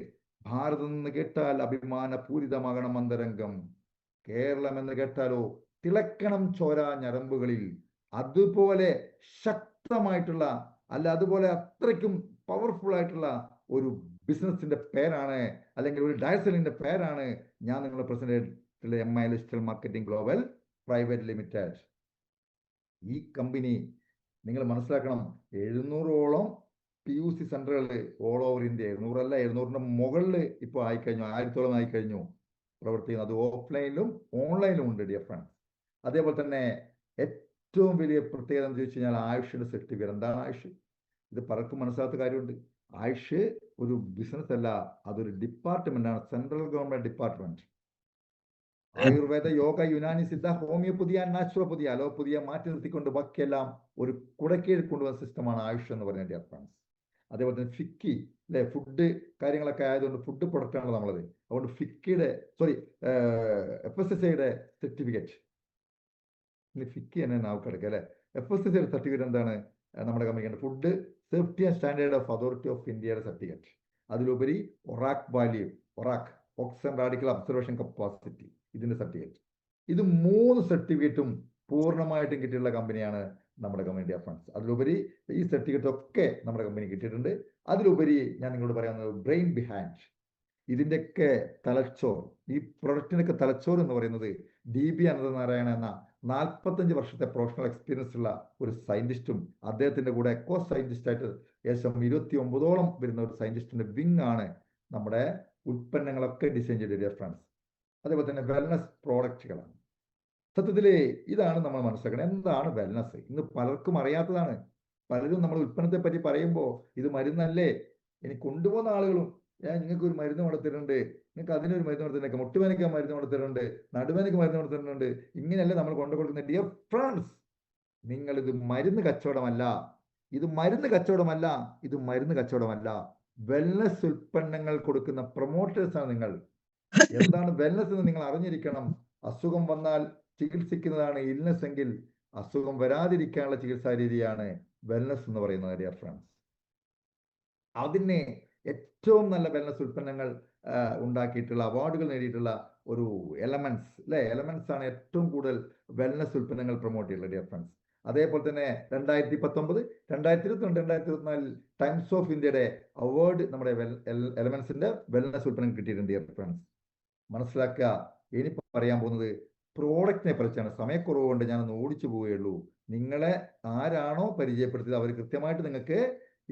ഭാരതം എന്ന് കേട്ടാൽ അഭിമാനപൂരിതമാകണം അന്തരംഗം, കേരളം എന്ന് കേട്ടാലോ തിളക്കണം ചോര ഞരമ്പുകളിൽ. അതുപോലെ ശക്തമായിട്ടുള്ള അതുപോലെ അത്രയ്ക്കും പവർഫുൾ ആയിട്ടുള്ള ഒരു ബിസിനസിന്റെ പേരാണ്, അല്ലെങ്കിൽ ഒരു ഡയറക്റ്റ് സെല്ലിംഗിന്റെ പേരാണ് ഞാൻ നിങ്ങളെ പ്രസന്റ് ചെയ്തിട്ടുള്ള M I lifestyle marketing global private limited. ഈ കമ്പനി നിങ്ങൾ മനസ്സിലാക്കണം, 700ഓളം PUC സെന്ററുകൾ ഓൾ ഓവർ ഇന്ത്യ, 700 അല്ല 700ന്റെ മുകളിൽ ഇപ്പോൾ ആയിക്കഴിഞ്ഞു, 1000ഓളം ആയിക്കഴിഞ്ഞു പ്രവർത്തിക്കുന്നത്. അത് ഓഫ്ലൈനിലും ഓൺലൈനിലും ഉണ്ട് ഡിയർ ഫ്രണ്ട്സ്. അതേപോലെ തന്നെ ഏറ്റവും വലിയ പ്രത്യേകത എന്ന് ചോദിച്ചു കഴിഞ്ഞാൽ ആയുഷിന്റെ സർട്ടിഫിക്കറ്റ്. എന്താണ് ആയുഷ്? ഇത് പലർക്കും മനസ്സിലാത്ത കാര്യമുണ്ട്. ആയുഷ് ഒരു ബിസിനസ് അല്ല, അതൊരു ഡിപ്പാർട്ട്മെന്റ് ആണ്, central government department. Ayurveda, yoga, Unani, Siddha, homeopathy, naturopathy, അലോപ്പതിയെ മാറ്റി നിർത്തിക്കൊണ്ട് ബാക്കിയെല്ലാം ഒരു കുടക്കീഴിൽ കൊണ്ടുവന്ന സിസ്റ്റമാണ് ആയുഷ് എന്ന് പറയുന്നത് ഡിയർ ഫ്രണ്ട്സ്. അതേപോലെ തന്നെ ഫിക്കി അല്ലെ, ഫുഡ് കാര്യങ്ങളൊക്കെ ആയതുകൊണ്ട് ഫുഡ് പ്രൊഡക്റ്റ് ആണല്ലോ നമ്മളത്. അതുകൊണ്ട് ഫിക്കിയുടെ FSSAIയുടെ സർട്ടിഫിക്കറ്റ്, ഫിക്കി തന്നെ നാവെടുക്കുക അല്ലെ. FSSAIയുടെ സർട്ടിഫിക്കറ്റ് എന്താണ്? നമ്മുടെ കമ്പനിക്ക് food safety and standard of authority of ഇന്ത്യയുടെ സർട്ടിഫിക്കറ്റ്. അതിലുപരി ഒറാക്ക് value, oxygen radical observation capacity, ഇതിന്റെ സർട്ടിഫിക്കറ്റ്. ഇത് 3 സർട്ടിഫിക്കറ്റും പൂർണ്ണമായിട്ടും കിട്ടിയുള്ള കമ്പനിയാണ് നമ്മുടെ കമ്പനി ഡിയർ ഫ്രണ്ട്സ്. അതിലുപരി ഈ സർട്ടിഫിക്കറ്റ് ഒക്കെ നമ്മുടെ കമ്പനി കിട്ടിയിട്ടുണ്ട്. അതിലുപരി ഞാൻ നിങ്ങളോട് പറയാവുന്നത് ബ്രെയിൻ ബിഹൈൻഡ്, ഇതിൻ്റെയൊക്കെ തലച്ചോർ, ഈ പ്രൊഡക്റ്റിനൊക്കെ തലച്ചോർ എന്ന് പറയുന്നത് DB അനന്തനാരായണ എന്ന 45 വർഷത്തെ പ്രൊഫഷണൽ എക്സ്പീരിയൻസ് ഉള്ള ഒരു സയന്റിസ്റ്റും അദ്ദേഹത്തിന്റെ കൂടെ സയന്റിസ്റ്റ് ആയിട്ട് ഏകദേശം 29ഓളം വരുന്ന ഒരു സയന്റിസ്റ്റിന്റെ വിങ് ആണ് നമ്മുടെ ഉൽപ്പന്നങ്ങളൊക്കെ ഡിസൈൻ ചെയ്ത ഡിയർ ഫ്രണ്ട്സ്. അതേപോലെ തന്നെ വെൽനസ് പ്രോഡക്റ്റുകളാണ്. സത്യത്തില് ഇതാണ് നമ്മൾ മനസ്സിലാക്കണം. എന്താണ് വെൽനസ്? ഇന്ന് പലർക്കും അറിയാത്തതാണ്. പലരും നമ്മൾ ഉൽപ്പന്നത്തെ പറ്റി പറയുമ്പോൾ ഇത് മരുന്നല്ലേ, ഇനി കൊണ്ടുപോകുന്ന ആളുകളും നിങ്ങൾക്ക് ഒരു മരുന്ന് കൊടുത്തിട്ടുണ്ട്, നിങ്ങൾക്ക് അതിനൊരു മരുന്ന് കൊടുത്തിട്ടുണ്ട്, മുട്ടുവേനയ്ക്ക് മരുന്ന് കൊടുത്തിട്ടുണ്ട്, നടുവേനയ്ക്ക് മരുന്ന് കൊടുത്തിട്ടുണ്ട്, ഇങ്ങനെയല്ലേ നമ്മൾ കൊണ്ടുകൊടുക്കുന്ന ഡിയർ ഫ്രണ്ട്സ്. നിങ്ങൾ ഇത് മരുന്ന് കച്ചവടമല്ല, ഇത് മരുന്ന് കച്ചവടമല്ല, ഇത് മരുന്ന് കച്ചവടമല്ല. വെൽനസ് ഉൽപ്പന്നങ്ങൾ കൊടുക്കുന്ന പ്രൊമോട്ടേഴ്സാണ് നിങ്ങൾ. എന്താണ് വെൽനസ് എന്ന് നിങ്ങൾ അറിഞ്ഞിരിക്കണം. അസുഖം വന്നാൽ ചികിത്സിക്കുന്നതാണ് ഇൽനെസ് എങ്കിൽ അസുഖം വരാതിരിക്കാനുള്ള ചികിത്സാ രീതിയാണ് വെൽനസ് എന്ന് പറയുന്നത് ഡിയർ ഫ്രണ്ട്സ്. അതിനെ ഏറ്റവും നല്ല വെൽനസ് ഉൽപ്പന്നങ്ങൾ ഉണ്ടാക്കിയിട്ടുള്ള, അവാർഡുകൾ നേടിയിട്ടുള്ള ഒരു എലമെന്റ്സ് അല്ലെ, എലമെന്റ്സ് ആണ് ഏറ്റവും കൂടുതൽ വെൽനസ് ഉൽപ്പന്നങ്ങൾ പ്രൊമോട്ട് ചെയ്യുന്നത് ഡിയർ ഫ്രണ്ട്സ്. അതേപോലെ തന്നെ 2019, 2022, 2024 ടൈംസ് ഓഫ് ഇന്ത്യയുടെ അവാർഡ് നമ്മുടെ എലമെന്റ്സിന്റെ വെൽനസ് ഉൽപ്പന്നം കിട്ടിയിട്ടുണ്ട് ഡിയർ ഫ്രണ്ട്സ്. മനസ്സിലാക്കുക. ഇനി പറയാൻ പോകുന്നത് പ്രോഡക്റ്റിനെ കുറിച്ചാണ്. സമയക്കുറവ് കൊണ്ട് ഞാനൊന്ന് ഓടിച്ചു പോവുകയുള്ളൂ. നിങ്ങളെ ആരാണോ പരിചയപ്പെടുത്തിയത് അവർ കൃത്യമായിട്ട് നിങ്ങൾക്ക്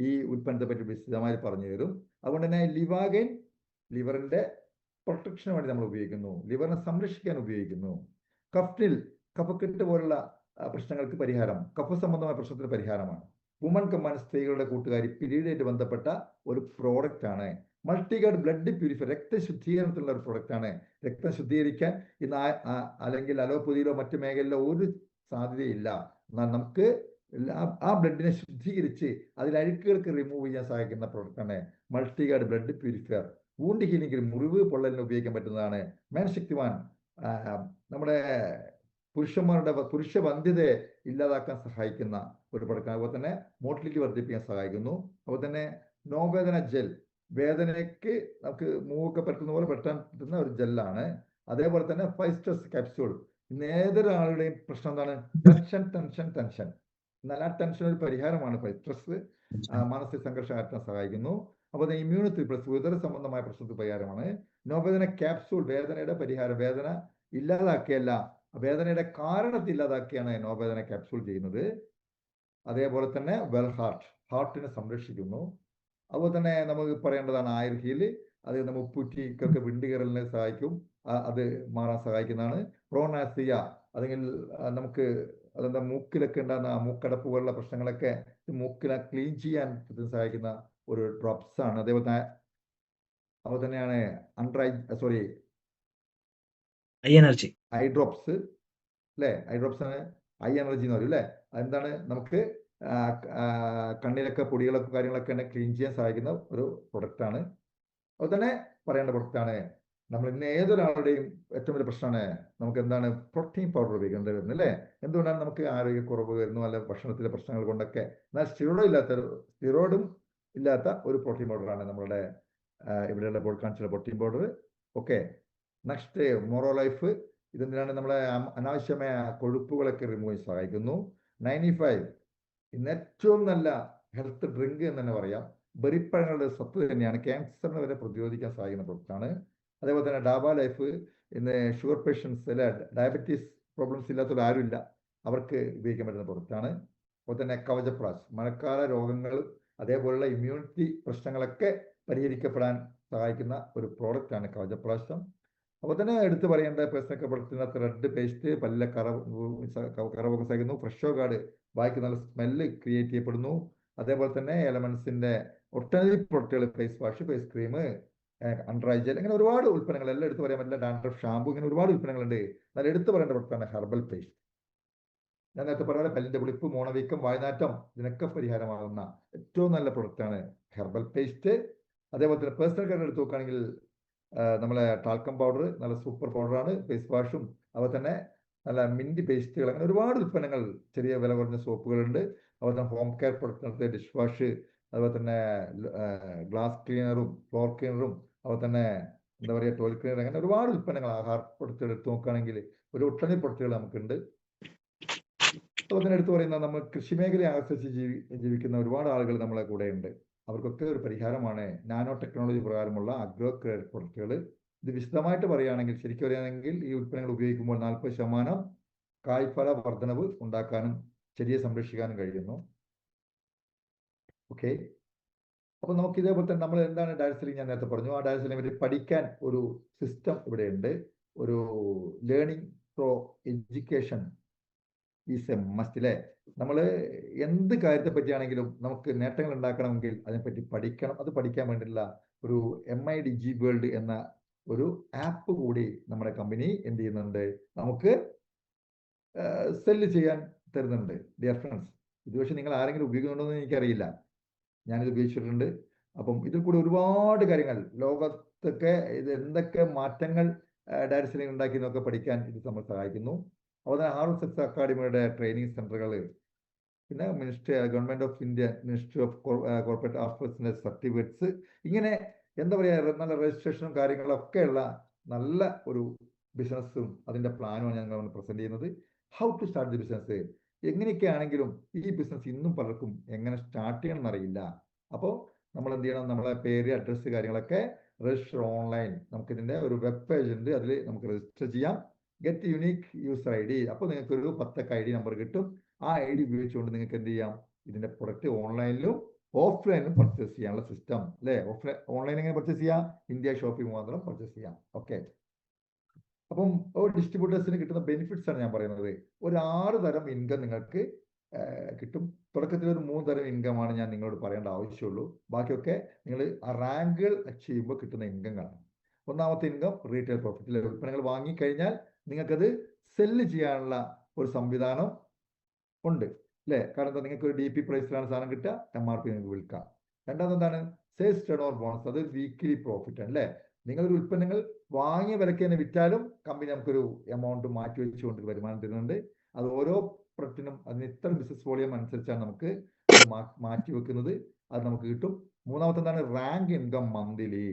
ഈ ഉൽപ്പന്നത്തെ പറ്റി വിശദമായി പറഞ്ഞു തരും. അതുകൊണ്ട് തന്നെ ലിവാഗൈൻ ലിവറിന്റെ പ്രൊട്ടക്ഷന് വേണ്ടി നമ്മൾ ഉപയോഗിക്കുന്നു, ലിവറിനെ സംരക്ഷിക്കാൻ ഉപയോഗിക്കുന്നു. കഫ്നിൽ കഫക്കെട്ട് പോലുള്ള പ്രശ്നങ്ങൾക്ക് പരിഹാരം, കഫ സംബന്ധമായ പ്രശ്നത്തിന് പരിഹാരമാണ്. വുമൺ കമ്മാൻ സ്ത്രീകളുടെ കൂട്ടുകാരി പീരീഡായിട്ട് ബന്ധപ്പെട്ട ഒരു പ്രോഡക്റ്റ് ആണ്. മൾട്ടിഗാർഡ് ബ്ലഡ് പ്യൂരിഫയർ, രക്തശുദ്ധീകരണത്തിലുള്ള ഒരു പ്രോഡക്റ്റ് ആണ്. രക്തം ശുദ്ധീകരിക്കാൻ ഇന്ന് അല്ലെങ്കിൽ അലോപ്പതിയിലോ മറ്റു മേഖലയിലോ ഒരു സാധ്യതയില്ല. എന്നാൽ നമുക്ക് ആ ബ്ലഡിനെ ശുദ്ധീകരിച്ച് അതിൽ അഴുക്കുകൾക്ക് റിമൂവ് ചെയ്യാൻ സഹായിക്കുന്ന പ്രോഡക്റ്റാണ് മൾട്ടിഗാർഡ് ബ്ലഡ് പ്യൂരിഫയർ. വൂണ്ട് ഹീലിംഗിൽ മുറിവ് പൊള്ളലിന് ഉപയോഗിക്കാൻ പറ്റുന്നതാണ്. മേൻശക്തിവാൻ നമ്മുടെ പുരുഷന്മാരുടെ പുരുഷ വന്ധ്യതയെ ഇല്ലാതാക്കാൻ സഹായിക്കുന്ന ഒരു പ്രോഡക്റ്റ്. അതുപോലെ തന്നെ മോട്ടിലിറ്റി വർദ്ധിപ്പിക്കാൻ സഹായിക്കുന്നു. അതുപോലെ തന്നെ നോവേദന ജെൽ, വേദനയ്ക്ക് നമുക്ക് മൂവൊക്കെ പറ്റുന്ന പോലെ പെട്ടാൻ പറ്റുന്ന ഒരു ജെല്ലാണ്. അതേപോലെ തന്നെ 5 സ്ട്രെസ് ക്യാപ്സ്യൂൾ. ഇന്ന് ഏതൊരാളുടെയും പ്രശ്നം എന്താണ്? Tension tension tension. എന്നാൽ ആ ടെൻഷൻ ഒരു പരിഹാരമാണ് 5 സ്ട്രെസ്. മാനസിക സംഘർഷം അകറ്റാൻ സഹായിക്കുന്നു. അപ്പോൾ ഇമ്മ്യൂണിറ്റി പ്ലസ് ഉദര സംബന്ധമായ പ്രശ്നത്തിന് പരിഹാരമാണ്. നോവേദന ക്യാപ്സ്യൂൾ വേദനയുടെ പരിഹാരം, വേദന ഇല്ലാതാക്കിയല്ല, വേദനയുടെ കാരണത്തെ ഇല്ലാതാക്കിയാണ് നോവേദന ക്യാപ്സ്യൂൾ ചെയ്യുന്നത്. അതേപോലെ തന്നെ വെൽ ഹാർട്ടിനെ സംരക്ഷിക്കുന്നു. അതുപോലെ തന്നെ നമുക്ക് പറയേണ്ടതാണ് ആയുർ ഹീല്. അത് നമ്മൾ ഉപ്പുറ്റിക്കൊക്കെ വിണ്ടുകീറലിനെ സഹായിക്കും, അത് മാറാൻ സഹായിക്കുന്നതാണ്. പ്രോനാസിയ, അല്ലെങ്കിൽ നമുക്ക് അതെന്താ മൂക്കിലൊക്കെ ഉണ്ടാകുന്ന മൂക്കടപ്പ് പോലുള്ള പ്രശ്നങ്ങളൊക്കെ മൂക്കിനെ ക്ലീൻ ചെയ്യാൻ സഹായിക്കുന്ന ഒരു ഡ്രോപ്സ് ആണ്. അതേപോലെ തന്നെയാണ് ഐ ഡ്രോപ്സ് അല്ലേ? ഐ ഡ്രോപ്സ് ഐ എനർജി എന്ന് പറയും അല്ലേ? അതെന്താണ്? നമുക്ക് കണ്ണിലൊക്കെ പൊടികളൊക്കെ കാര്യങ്ങളൊക്കെ ക്ലീൻ ചെയ്യാൻ സഹായിക്കുന്ന ഒരു പ്രൊഡക്റ്റാണ്. അതുപോലെ തന്നെ പറയേണ്ട പ്രൊഡക്റ്റാണ്. നമ്മൾ ഇന്ന് ഏതൊരാളുടെയും ഏറ്റവും വലിയ പ്രശ്നമാണ് നമുക്ക് എന്താണ്? പ്രോട്ടീൻ പൗഡർ ഉപയോഗിക്കേണ്ടി വരുന്നത് അല്ലേ? എന്തുകൊണ്ടാണ് നമുക്ക് ആരോഗ്യക്കുറവ് വരുന്നു, അല്ല ഭക്ഷണത്തിലെ പ്രശ്നങ്ങൾ കൊണ്ടൊക്കെ. എന്നാൽ സ്റ്റിറോയിഡും ഇല്ലാത്ത ഒരു പ്രോട്ടീൻ പൗഡറാണ് നമ്മളുടെ ഇവിടെയുള്ള കാണിച്ചുള്ള protein powder. Okay, next Moro life. ഇതെന്തിനാണ്? നമ്മളെ അനാവശ്യമായ കൊഴുപ്പുകളൊക്കെ റിമൂവ് ചെയ്യാൻ സഹായിക്കുന്നു. 95 ഇന്ന് ഏറ്റവും നല്ല ഹെൽത്ത് ഡ്രിങ്ക് എന്ന് തന്നെ പറയാം. ബെറിപ്പഴങ്ങളുടെ സത്ത് തന്നെയാണ്, ക്യാൻസറിനെ വരെ പ്രതിരോധിക്കാൻ സഹായിക്കുന്ന പ്രൊഡക്റ്റാണ്. അതേപോലെ തന്നെ ഡാബ ലൈഫ്. ഇന്ന് ഷുഗർ പേഷ്യൻസ് അല്ലെ, ഡയബറ്റീസ് പ്രോബ്ലംസ് ഇല്ലാത്തവർ ആരുമില്ല, അവർക്ക് ഉപയോഗിക്കാൻ പറ്റുന്ന പ്രൊഡക്റ്റാണ്. അതുപോലെ തന്നെ കവചപ്രാശ്, മഴക്കാല രോഗങ്ങൾ അതേപോലുള്ള ഇമ്മ്യൂണിറ്റി പ്രശ്നങ്ങളൊക്കെ പരിഹരിക്കപ്പെടാൻ സഹായിക്കുന്ന ഒരു പ്രോഡക്റ്റാണ് കവചപ്രാശം. അപ്പോൾ തന്നെ എടുത്തു പറയേണ്ട പേഴ്സണൊക്കെ പെടുത്തുന്ന ത്രെഡ് പേസ്റ്റ്, പല്ലിലെ കറവൊക്കെ സഹിക്കുന്നു. ഫ്രഷോ ഗാർഡ്, വായിക്ക് നല്ല സ്മെല്ല് ക്രിയേറ്റ് ചെയ്യപ്പെടുന്നു. അതേപോലെ തന്നെ എലമെന്റ്സിന്റെ ഒട്ടനവധി പ്രൊഡക്റ്റുകൾ, face wash, face cream, under eye gel, ഇങ്ങനെ ഒരുപാട് ഉൽപ്പന്നങ്ങൾ, എല്ലാം എടുത്തു പറയാൻ പറ്റില്ല. ഡാൻഡ്രഫ് ഷാമ്പു, ഇങ്ങനെ ഒരുപാട് ഉൽപ്പന്നങ്ങളുണ്ട്. എന്നാൽ എടുത്തു പറയേണ്ട പ്രൊഡക്റ്റാണ് ഹെർബൽ പേസ്റ്റ്. ഞാൻ നേരത്തെ പറഞ്ഞ പല്ലിന്റെ പുളിപ്പ്, മോണവീക്കം, വായ്നാറ്റം, ഇതിനൊക്കെ പരിഹാരമാകുന്ന ഏറ്റവും നല്ല പ്രൊഡക്റ്റാണ് ഹെർബൽ പേസ്റ്റ്. അതേപോലെ തന്നെ പേഴ്സണൽ കെയർ എടുത്ത് നോക്കുകയാണെങ്കിൽ നമ്മളെ ടാൽക്കം പൗഡർ നല്ല സൂപ്പർ പൗഡറാണ്. ഫേസ് വാഷും അതുപോലെ തന്നെ നല്ല മിന്റ് പേസ്റ്റുകൾ, അങ്ങനെ ഒരുപാട് ഉൽപ്പന്നങ്ങൾ, ചെറിയ വില കുറഞ്ഞ സോപ്പുകളുണ്ട്. അതുപോലെ തന്നെ home care product, dish wash, അതുപോലെ തന്നെ ഗ്ലാസ് ക്ലീനറും ഫ്ലോർ ക്ലീനറും, അതുപോലെ തന്നെ എന്താ പറയുക ടോയ്ലറ്റ് ക്ലീനർ, അങ്ങനെ ഒരുപാട് ഉൽപ്പന്നങ്ങൾ, ആഹാര പ്രൊഡക്റ്റുകൾ എടുത്ത് നോക്കുകയാണെങ്കിൽ ഒരു ഒട്ടനവധി പ്രൊഡക്റ്റുകൾ നമുക്കുണ്ട്. അതുപോലെ തന്നെ എടുത്തു പറയുന്ന നമ്മൾ കൃഷി മേഖലയെ ആശ്രയിച്ച് ജീവിക്കുന്ന ഒരുപാട് ആളുകൾ നമ്മളെ കൂടെ ഉണ്ട്. അവർക്കൊക്കെ ഒരു പരിഹാരമാണ് നാനോ ടെക്നോളജി പ്രകാരമുള്ള അഗ്രോ കെയർ പ്രൊഡക്റ്റുകൾ. ഇത് വിശദമായിട്ട് പറയുകയാണെങ്കിൽ, ശരിക്കും പറയുകയാണെങ്കിൽ ഈ ഉൽപ്പന്നങ്ങൾ ഉപയോഗിക്കുമ്പോൾ 40% കായ്ഫല വർധനവ് ഉണ്ടാക്കാനും ചെടിയെ സംരക്ഷിക്കാനും കഴിയുന്നു. ഓക്കെ, അപ്പൊ നമുക്ക് ഇതേപോലെ തന്നെ നമ്മൾ എന്താണ് ഡയറ്റ് ഞാൻ നേരത്തെ പറഞ്ഞു. ആ ഡയറ്റ് പറ്റി പഠിക്കാൻ ഒരു സിസ്റ്റം ഇവിടെ ഉണ്ട്. ഒരു learning throw education is A must അല്ലേ? നമ്മൾ എന്ത് കാര്യത്തെ പറ്റിയാണെങ്കിലും നമുക്ക് നേട്ടങ്ങൾ ഉണ്ടാക്കണമെങ്കിൽ അതിനെപ്പറ്റി പഠിക്കണം. അത് പഠിക്കാൻ വേണ്ടിയുള്ള ഒരു MIDG വേൾഡ് എന്ന ഒരു ആപ്പ് കൂടി നമ്മുടെ കമ്പനി എന്ത് ചെയ്യുന്നുണ്ട്, നമുക്ക് സെല്ല് ചെയ്യാൻ തരുന്നുണ്ട്. ഡിയർ ഫ്രണ്ട്സ്, ഇത് പക്ഷേ നിങ്ങൾ ആരെങ്കിലും ഉപയോഗിക്കുന്നുണ്ടോ എന്ന് എനിക്കറിയില്ല. ഞാനിത് ഉപയോഗിച്ചിട്ടുണ്ട്. അപ്പം ഇതിൽ കൂടി ഒരുപാട് കാര്യങ്ങൾ, ലോകത്തൊക്കെ ഇത് എന്തൊക്കെ മാറ്റങ്ങൾ ഡയറ്റ് ഉണ്ടാക്കി എന്നൊക്കെ പഠിക്കാൻ ഇത് നമ്മൾ സഹായിക്കുന്നു. അതുപോലെ RSS അക്കാഡമിയുടെ ട്രെയിനിങ് സെന്ററുകൾ, പിന്നെ government of India ministry of corporate അഫയേഴ്സിന്റെ സർട്ടിഫിക്കറ്റ്സ്, ഇങ്ങനെ എന്താ പറയുക, നല്ല രജിസ്ട്രേഷനും കാര്യങ്ങളൊക്കെ ഉള്ള നല്ല ഒരു ബിസിനസ്സും അതിൻ്റെ പ്ലാനുമാണ് ഞങ്ങൾ പ്രസന്റ് ചെയ്യുന്നത്. How to start the business. എങ്ങനെയൊക്കെയാണെങ്കിലും ഈ ബിസിനസ് ഇന്നും പലർക്കും എങ്ങനെ സ്റ്റാർട്ട് ചെയ്യണം എന്നറിയില്ല. അപ്പോൾ നമ്മൾ എന്ത് ചെയ്യണം, നമ്മളെ പേര്, അഡ്രസ്സ്, കാര്യങ്ങളൊക്കെ രജിസ്റ്റർ ഓൺലൈൻ. നമുക്കിതിൻ്റെ ഒരു വെബ് പേജ് ഉണ്ട്, അതിൽ നമുക്ക് രജിസ്റ്റർ ചെയ്യാം. Get unique user ID. അപ്പോൾ നിങ്ങൾക്കൊരു 10 ID നമ്പർ കിട്ടും. ആ ID ഉപയോഗിച്ചുകൊണ്ട് നിങ്ങൾക്ക് എന്ത് ചെയ്യാം, ഇതിൻ്റെ പ്രൊഡക്റ്റ് ഓൺലൈനിലും ഓഫ്ലൈനിലും പർച്ചേസ് ചെയ്യാനുള്ള സിസ്റ്റം അല്ലേ. ഓൺലൈൻ എങ്ങനെ പർച്ചേസ് ചെയ്യാം, ഇന്ത്യ ഷോപ്പിംഗ് മുഖാന്തരം പർച്ചേസ് ചെയ്യാം. ഓക്കെ, അപ്പം ഒരു ഡിസ്ട്രിബ്യൂട്ടേഴ്സിന് കിട്ടുന്ന ബെനിഫിറ്റ്സ് ആണ് ഞാൻ പറയുന്നത്. ഒരു 6 തരം ഇൻകം നിങ്ങൾക്ക് കിട്ടും. തുടക്കത്തിൽ ഒരു 3 തരം ഇൻകമാണ് ഞാൻ നിങ്ങളോട് പറയേണ്ട ആവശ്യമുള്ളൂ. ബാക്കിയൊക്കെ നിങ്ങൾ ആ റാങ്കുകൾ അച്ചീവ് ചെയ്യുമ്പോൾ കിട്ടുന്ന ഇൻകങ്ങളാണ്. ഒന്നാമത്തെ ഇൻകം റീറ്റെയിൽ പ്രോഫിറ്റ്. ഉൽപ്പന്നങ്ങൾ വാങ്ങിക്കഴിഞ്ഞാൽ നിങ്ങൾക്കത് സെല്ല് ചെയ്യാനുള്ള ഒരു സംവിധാനം ഉണ്ട് അല്ലേ. കാരണം നിങ്ങൾക്ക് ഒരു DP പ്രൈസിലാണ് സാധനം കിട്ടുക, MRP നിങ്ങൾക്ക് വിൽക്കാം. രണ്ടാമത് എന്താണ്, സെയിൽസ് ടേൺ ഓവർ ബോണസ്. അത് വീക്ക്ലി പ്രോഫിറ്റ് ആണ് അല്ലേ. നിങ്ങളൊരു ഉൽപ്പന്നങ്ങൾ വാങ്ങിയ വിലയ്ക്ക് തന്നെ വിറ്റാലും കമ്പനി നമുക്കൊരു എമൗണ്ട് മാറ്റി വെച്ചുകൊണ്ട് വരുമാനം തരുന്നുണ്ട്. അത് ഓരോ പ്രൊഡക്റ്റിനും അതിന് ഇത്ര ബിസിനസ് വോളിയം അനുസരിച്ചാണ് നമുക്ക് മാറ്റി വെക്കുന്നത്. അത് നമുക്ക് കിട്ടും. മൂന്നാമത്തെ എന്താണ്, റാങ്ക് ഇൻകം മന്ത്ലി.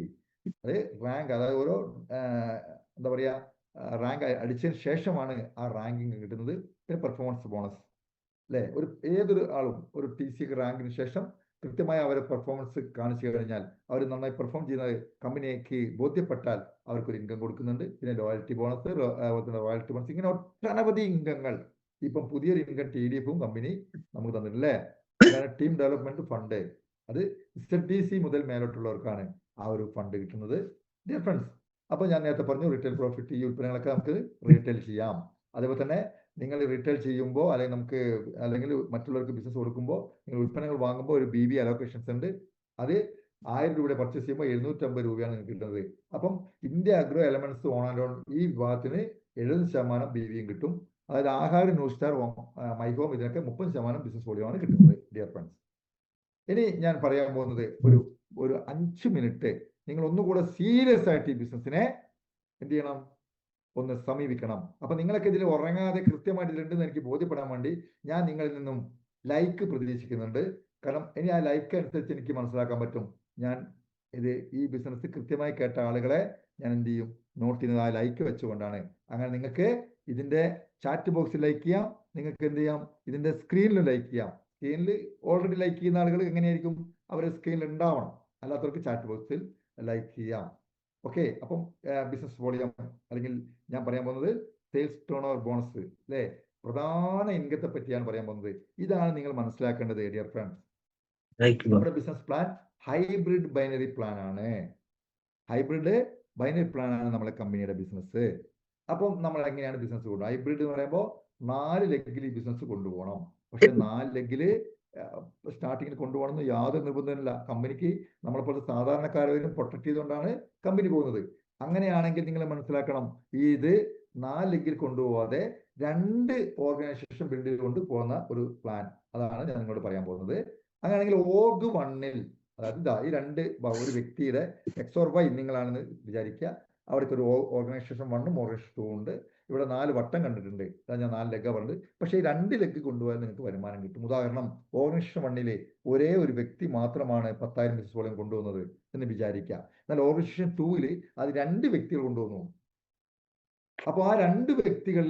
അത് റാങ്ക്, അതായത് ഓരോ എന്താ പറയുക, റാങ്ക് അടിച്ചതിന് ശേഷമാണ് ആ റാങ്കിങ് കിട്ടുന്നത്. പിന്നെ പെർഫോമൻസ് ബോണസ് അല്ലേ. ഏതൊരു ആളും ഒരു TC റാങ്കിന് ശേഷം കൃത്യമായി അവരെ പെർഫോമൻസ് കാണിച്ചു കഴിഞ്ഞാൽ, അവർ നന്നായി പെർഫോം ചെയ്യുന്നത് കമ്പനിക്ക് ബോധ്യപ്പെട്ടാൽ അവർക്കൊരു ഇൻകം കൊടുക്കുന്നുണ്ട്. പിന്നെ ലോയൽറ്റി ബോണസ്, റോയൽറ്റി ബോണസ്, ഇങ്ങനെ ഒട്ടനവധി ഇൻകങ്ങൾ. ഇപ്പം പുതിയൊരു ഇൻകം TDFും കമ്പനി നമുക്ക് തന്നിട്ടില്ലേ. അതാണ് ടീം ഡെവലപ്മെന്റ് ഫണ്ട്. അത് ZDC മുതൽ മേലോട്ടുള്ളവർക്കാണ് ആ ഒരു ഫണ്ട് കിട്ടുന്നത്. ഡിയർ ഫ്രണ്ട്സ്, അപ്പോൾ ഞാൻ നേരത്തെ പറഞ്ഞു റീറ്റെയിൽ പ്രോഫിറ്റ്. ഈ ഉൽപ്പന്നങ്ങളൊക്കെ നമുക്ക് റീറ്റെയിൽ ചെയ്യാം. അതേപോലെ തന്നെ നിങ്ങൾ റീറ്റെയിൽ ചെയ്യുമ്പോൾ അല്ലെങ്കിൽ മറ്റുള്ളവർക്ക് ബിസിനസ് കൊടുക്കുമ്പോൾ, നിങ്ങൾ ഉൽപ്പന്നങ്ങൾ വാങ്ങുമ്പോൾ ഒരു BB അലോക്കേഷൻസ് ഉണ്ട്. അത് 1000 രൂപയുടെ പർച്ചേസ് ചെയ്യുമ്പോൾ 750 രൂപയാണ് നിങ്ങൾക്ക് കിട്ടുന്നത്. അപ്പം India agro elements on and on ഈ വിഭാഗത്തിന് 70% BBയും കിട്ടും. അതായത് ആഹാരം, ന്യൂ സ്റ്റാർ, മൈഹോം, ഇതിനൊക്കെ 30% ബിസിനസ് വോളിയമാണ് കിട്ടുന്നത്. ഡിയർ ഫ്രണ്ട്സ്, ഇനി ഞാൻ പറയാൻ പോകുന്നത് ഒരു 5 മിനിറ്റ് നിങ്ങൾ ഒന്നുകൂടെ സീരിയസ് ആയിട്ട് ഈ ബിസിനസ്സിനെ എന്ത് ചെയ്യണം, ഒന്ന് സമീപിക്കണം. അപ്പൊ നിങ്ങളൊക്കെ ഇതിൽ ഉറങ്ങാതെ കൃത്യമായിട്ട് ഇതിലുണ്ടെന്ന് എനിക്ക് ബോധ്യപ്പെടാൻ വേണ്ടി ഞാൻ നിങ്ങളിൽ നിന്നും ലൈക്ക് പ്രതീക്ഷിക്കുന്നുണ്ട്. കാരണം ഇനി ആ ലൈക്ക് അനുസരിച്ച് എനിക്ക് മനസ്സിലാക്കാൻ പറ്റും ഞാൻ ഈ ബിസിനസ് കൃത്യമായി കേട്ട ആളുകളെ ഞാൻ എന്ത് ചെയ്യും, നോട്ട് ചെയ്യുന്നത് ആ ലൈക്ക് വെച്ചുകൊണ്ടാണ്. അങ്ങനെ നിങ്ങൾക്ക് ഇതിന്റെ ചാറ്റ് ബോക്സിൽ ലൈക്ക് ചെയ്യാം, നിങ്ങൾക്ക് എന്ത് ചെയ്യാം, ഇതിന്റെ സ്ക്രീനിൽ ലൈക്ക് ചെയ്യാം. സ്ക്രീനിൽ ഓൾറെഡി ലൈക്ക് ചെയ്യുന്ന ആളുകൾ എങ്ങനെയായിരിക്കും, അവർ സ്ക്രീനിൽ ഉണ്ടാവണം. അല്ലാത്തവർക്ക് ചാറ്റ് ബോക്സിൽ ലൈക്ക് ചെയ്യാം. ഓക്കെ, അപ്പം ബിസിനസ് വോളിയം അല്ലെങ്കിൽ ഞാൻ പറയാൻ പോകുന്നത് സെയിൽസ് ടേൺ ഓവർ ബോണസ് അല്ലേ, പ്രധാന ഇൻകത്തെ പറ്റിയാണ് പറയാൻ പോകുന്നത്. ഇതാണ് നിങ്ങൾ മനസ്സിലാക്കേണ്ടത് ഡിയർ ഫ്രണ്ട്സ്. നമ്മുടെ business plan hybrid binary plan ആണ്. ഹൈബ്രിഡ് ബൈനറി പ്ലാൻ ആണ് നമ്മളെ കമ്പനിയുടെ ബിസിനസ്. അപ്പം നമ്മൾ എങ്ങനെയാണ് ബിസിനസ് കൊണ്ടുപോകുന്നത്? ഹൈബ്രിഡ് എന്ന് പറയുമ്പോൾ 4 ലെഗിൽ ഈ ബിസിനസ് കൊണ്ടുപോകണം. പക്ഷെ 4 ലെഗിൽ സ്റ്റാർട്ടിങ്ങിൽ കൊണ്ടുപോകണമെന്ന് യാതൊരു നിർബന്ധമില്ല. കമ്പനിക്ക് നമ്മളെപ്പോലത്തെ സാധാരണക്കാരും പ്രൊട്ടക്ട് ചെയ്തുകൊണ്ടാണ് കമ്പനി പോകുന്നത്. അങ്ങനെയാണെങ്കിൽ നിങ്ങൾ മനസ്സിലാക്കണം, ഇത് 4 ലെഗിൽ കൊണ്ടുപോകാതെ 2 ഓർഗനൈസേഷൻ ബിൽഡ് ചെയ്തുകൊണ്ട് പോകുന്ന ഒരു പ്ലാൻ. അതാണ് ഞാൻ നിങ്ങളോട് പറയാൻ പോകുന്നത്. അങ്ങനെയാണെങ്കിൽ ഓർഗ് 1ൽ, അതായത് ഈ 2 ഒരു വ്യക്തിയുടെ XY നിങ്ങളാണെന്ന് വിചാരിക്കുക. അവിടേക്ക് ഒരു ഓർഗനൈസേഷൻ 1ഉം ഓർഗനൈസേഷൻ 2 ഉണ്ട്. ഇവിടെ 4 വട്ടം കണ്ടിട്ടുണ്ട്. അതാ ഞാൻ 4 ലെഗ് പറഞ്ഞത്. പക്ഷേ ഈ 2 ലെഗ് കൊണ്ടുപോയാൽ നിങ്ങൾക്ക് വരുമാനം കിട്ടും. ഉദാഹരണം, ഓർഗനൈസേഷൻ 1ലെ ഒരേ ഒരു വ്യക്തി മാത്രമാണ് 10,000 ബിസിനസ് വോളിയം കൊണ്ടുപോകുന്നത് എന്ന് വിചാരിക്കുക. എന്നാൽ ഓർഗനൈസേഷൻ 2ൽ അത് 2 വ്യക്തികൾ കൊണ്ടുവന്നു. അപ്പോൾ ആ 2 വ്യക്തികൾ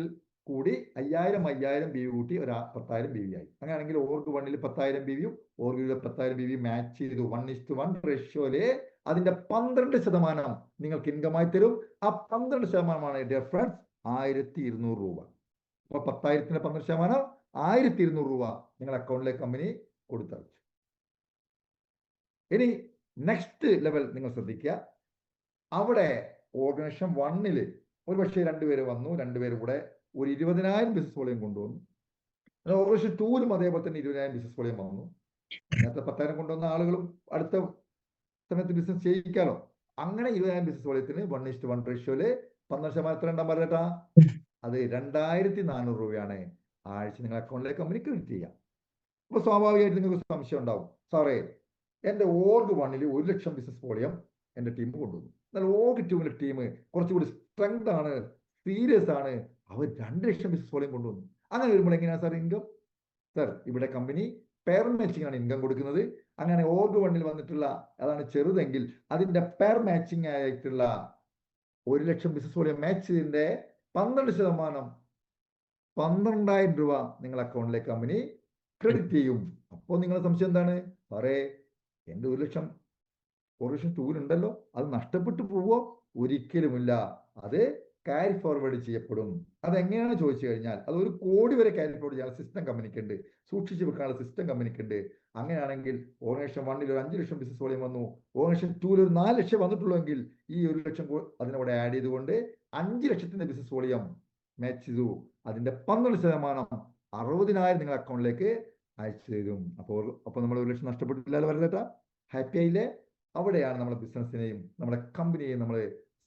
കൂടി 5000 BV കൂട്ടി ഒരു 10,000 BV ആയി. അങ്ങനെയാണെങ്കിൽ ഓർഗ് 1ൽ 10,000 BVയും ഓർഗിലെ 10,000 BV മാച്ച് ചെയ്തു 1:1 റേഷ്യോയിലെ അതിന്റെ 12% നിങ്ങൾക്ക് ഇൻകമായി തരും. ആ 12%മാണ് ഡിയർ ഫ്രണ്ട്സ് 1200 രൂപ. അപ്പോൾ 10,000ന്റെ 12% 1200 രൂപ നിങ്ങൾ അക്കൗണ്ടിലേക്ക് കമ്പനി കൊടുത്തയച്ചു. ഇനി നെക്സ്റ്റ് ലെവൽ നിങ്ങൾ ശ്രദ്ധിക്കുക. അവിടെ ഓർഗനൈസേഷൻ 1ൽ ഒരു പക്ഷേ 2 പേര് വന്നു, 2 പേര് കൂടെ ഒരു 20,000 ബിസിനസ് വോളിയം കൊണ്ടുവന്നു. ഓർഗനൈസേഷൻ 2ലും അതേപോലെ തന്നെ 20,000 ബിസിനസ് വോളിയം വന്നു. നേരത്തെ 10,000 കൊണ്ടുവന്ന ആളുകളും അടുത്ത സമയത്ത് ബിസിനസ് ചെയ്യിക്കാലോ. അങ്ങനെ 20,000 ബിസിനസ് വോളിയത്തിന് 1:1 റേഷ്യോയില് 12% എത്ര ഉണ്ടാകും പറയട്ടാ? അത് 2,400 രൂപയാണ് ആഴ്ച നിങ്ങൾ അക്കൗണ്ടിലേക്ക് കമ്പനി ക്രെഡിറ്റ് ചെയ്യാം. അപ്പൊ സ്വാഭാവികമായിട്ട് നിങ്ങൾക്ക് സംശയം ഉണ്ടാവും, സാറേ എൻ്റെ ഓർഗ് 1ൽ 1 ലക്ഷം ബിസിനസ് വോളിയം എൻ്റെ ടീം കൊണ്ടുവന്നു. എന്നാൽ ഓർഗ് 2ലെ ടീം കുറച്ചുകൂടി സ്ട്രെങ്ത് ആണ്, സീരിയസ് ആണ്, അവർ 2 ലക്ഷം ബിസിനസ് വോളിയം കൊണ്ടുവന്നു. അങ്ങനെ വരുമ്പോൾ എങ്ങനെയാണ് സാർ ഇൻകം? സാർ ഇവിടെ കമ്പനി പെയർ മാച്ചിങ് ആണ് ഇൻകം കൊടുക്കുന്നത്. അങ്ങനെ ഓർഗ് 1ൽ വന്നിട്ടുള്ള അതാണ് ചെറുതെങ്കിൽ അതിന്റെ പെയർ മാച്ചിങ് ആയിട്ടുള്ള 1 ലക്ഷം ബിസിനസ് വോളിയം മാച്ച് ചെയ്തതിന്റെ 12%, 12,000 രൂപ നിങ്ങൾ അക്കൗണ്ടിലേക്ക് കമ്പനി ക്രെഡിറ്റ് ചെയ്യും. അപ്പോൾ നിങ്ങളുടെ സംശയം എന്താണ്? സാറേ, എൻ്റെ 1 ലക്ഷം ടൂലുണ്ടല്ലോ, അത് നഷ്ടപ്പെട്ടു പോവോ? ഒരിക്കലുമില്ല. അത് ക്യാരി ഫോർവേഡ് ചെയ്യപ്പെടും. അതെങ്ങനെയാണ് ചോദിച്ചു കഴിഞ്ഞാൽ, അത് 1 കോടി വരെ ക്യാരി ഫോർവേഡ് ചെയ്യാൻ സിസ്റ്റം കമ്പനിക്കുണ്ട്, സൂക്ഷിച്ചു വെക്കാനുള്ള സിസ്റ്റം കമ്പനിക്കുണ്ട്. അങ്ങനെയാണെങ്കിൽ ഓർഗനൈസേഷൻ 1 ഒരു 5 ലക്ഷം ബിസിനസ് വോളിയം വന്നു, ഓർഗനൈസേഷൻ 2 ഒരു 4 ലക്ഷം വന്നിട്ടുള്ളൂ എങ്കിൽ ഈ 1 ലക്ഷം അതിനൂടെ ആഡ് ചെയ്തുകൊണ്ട് 5 ലക്ഷത്തിന്റെ ബിസിനസ് വോളിയം മാച്ച് ചെയ്തു. അതിന്റെ 12% 60,000 നിങ്ങളുടെ അക്കൗണ്ടിലേക്ക് അയച്ചു തരും. അപ്പോൾ നമ്മൾ 1 ലക്ഷം നഷ്ടപ്പെട്ടില്ലല്ലോ വരലേട്ടാ? ഹാപ്പി ആയില്ലേ? അവിടെയാണ് നമ്മുടെ ബിസിനസ്സിനെയും നമ്മുടെ കമ്പനിയെയും നമ്മൾ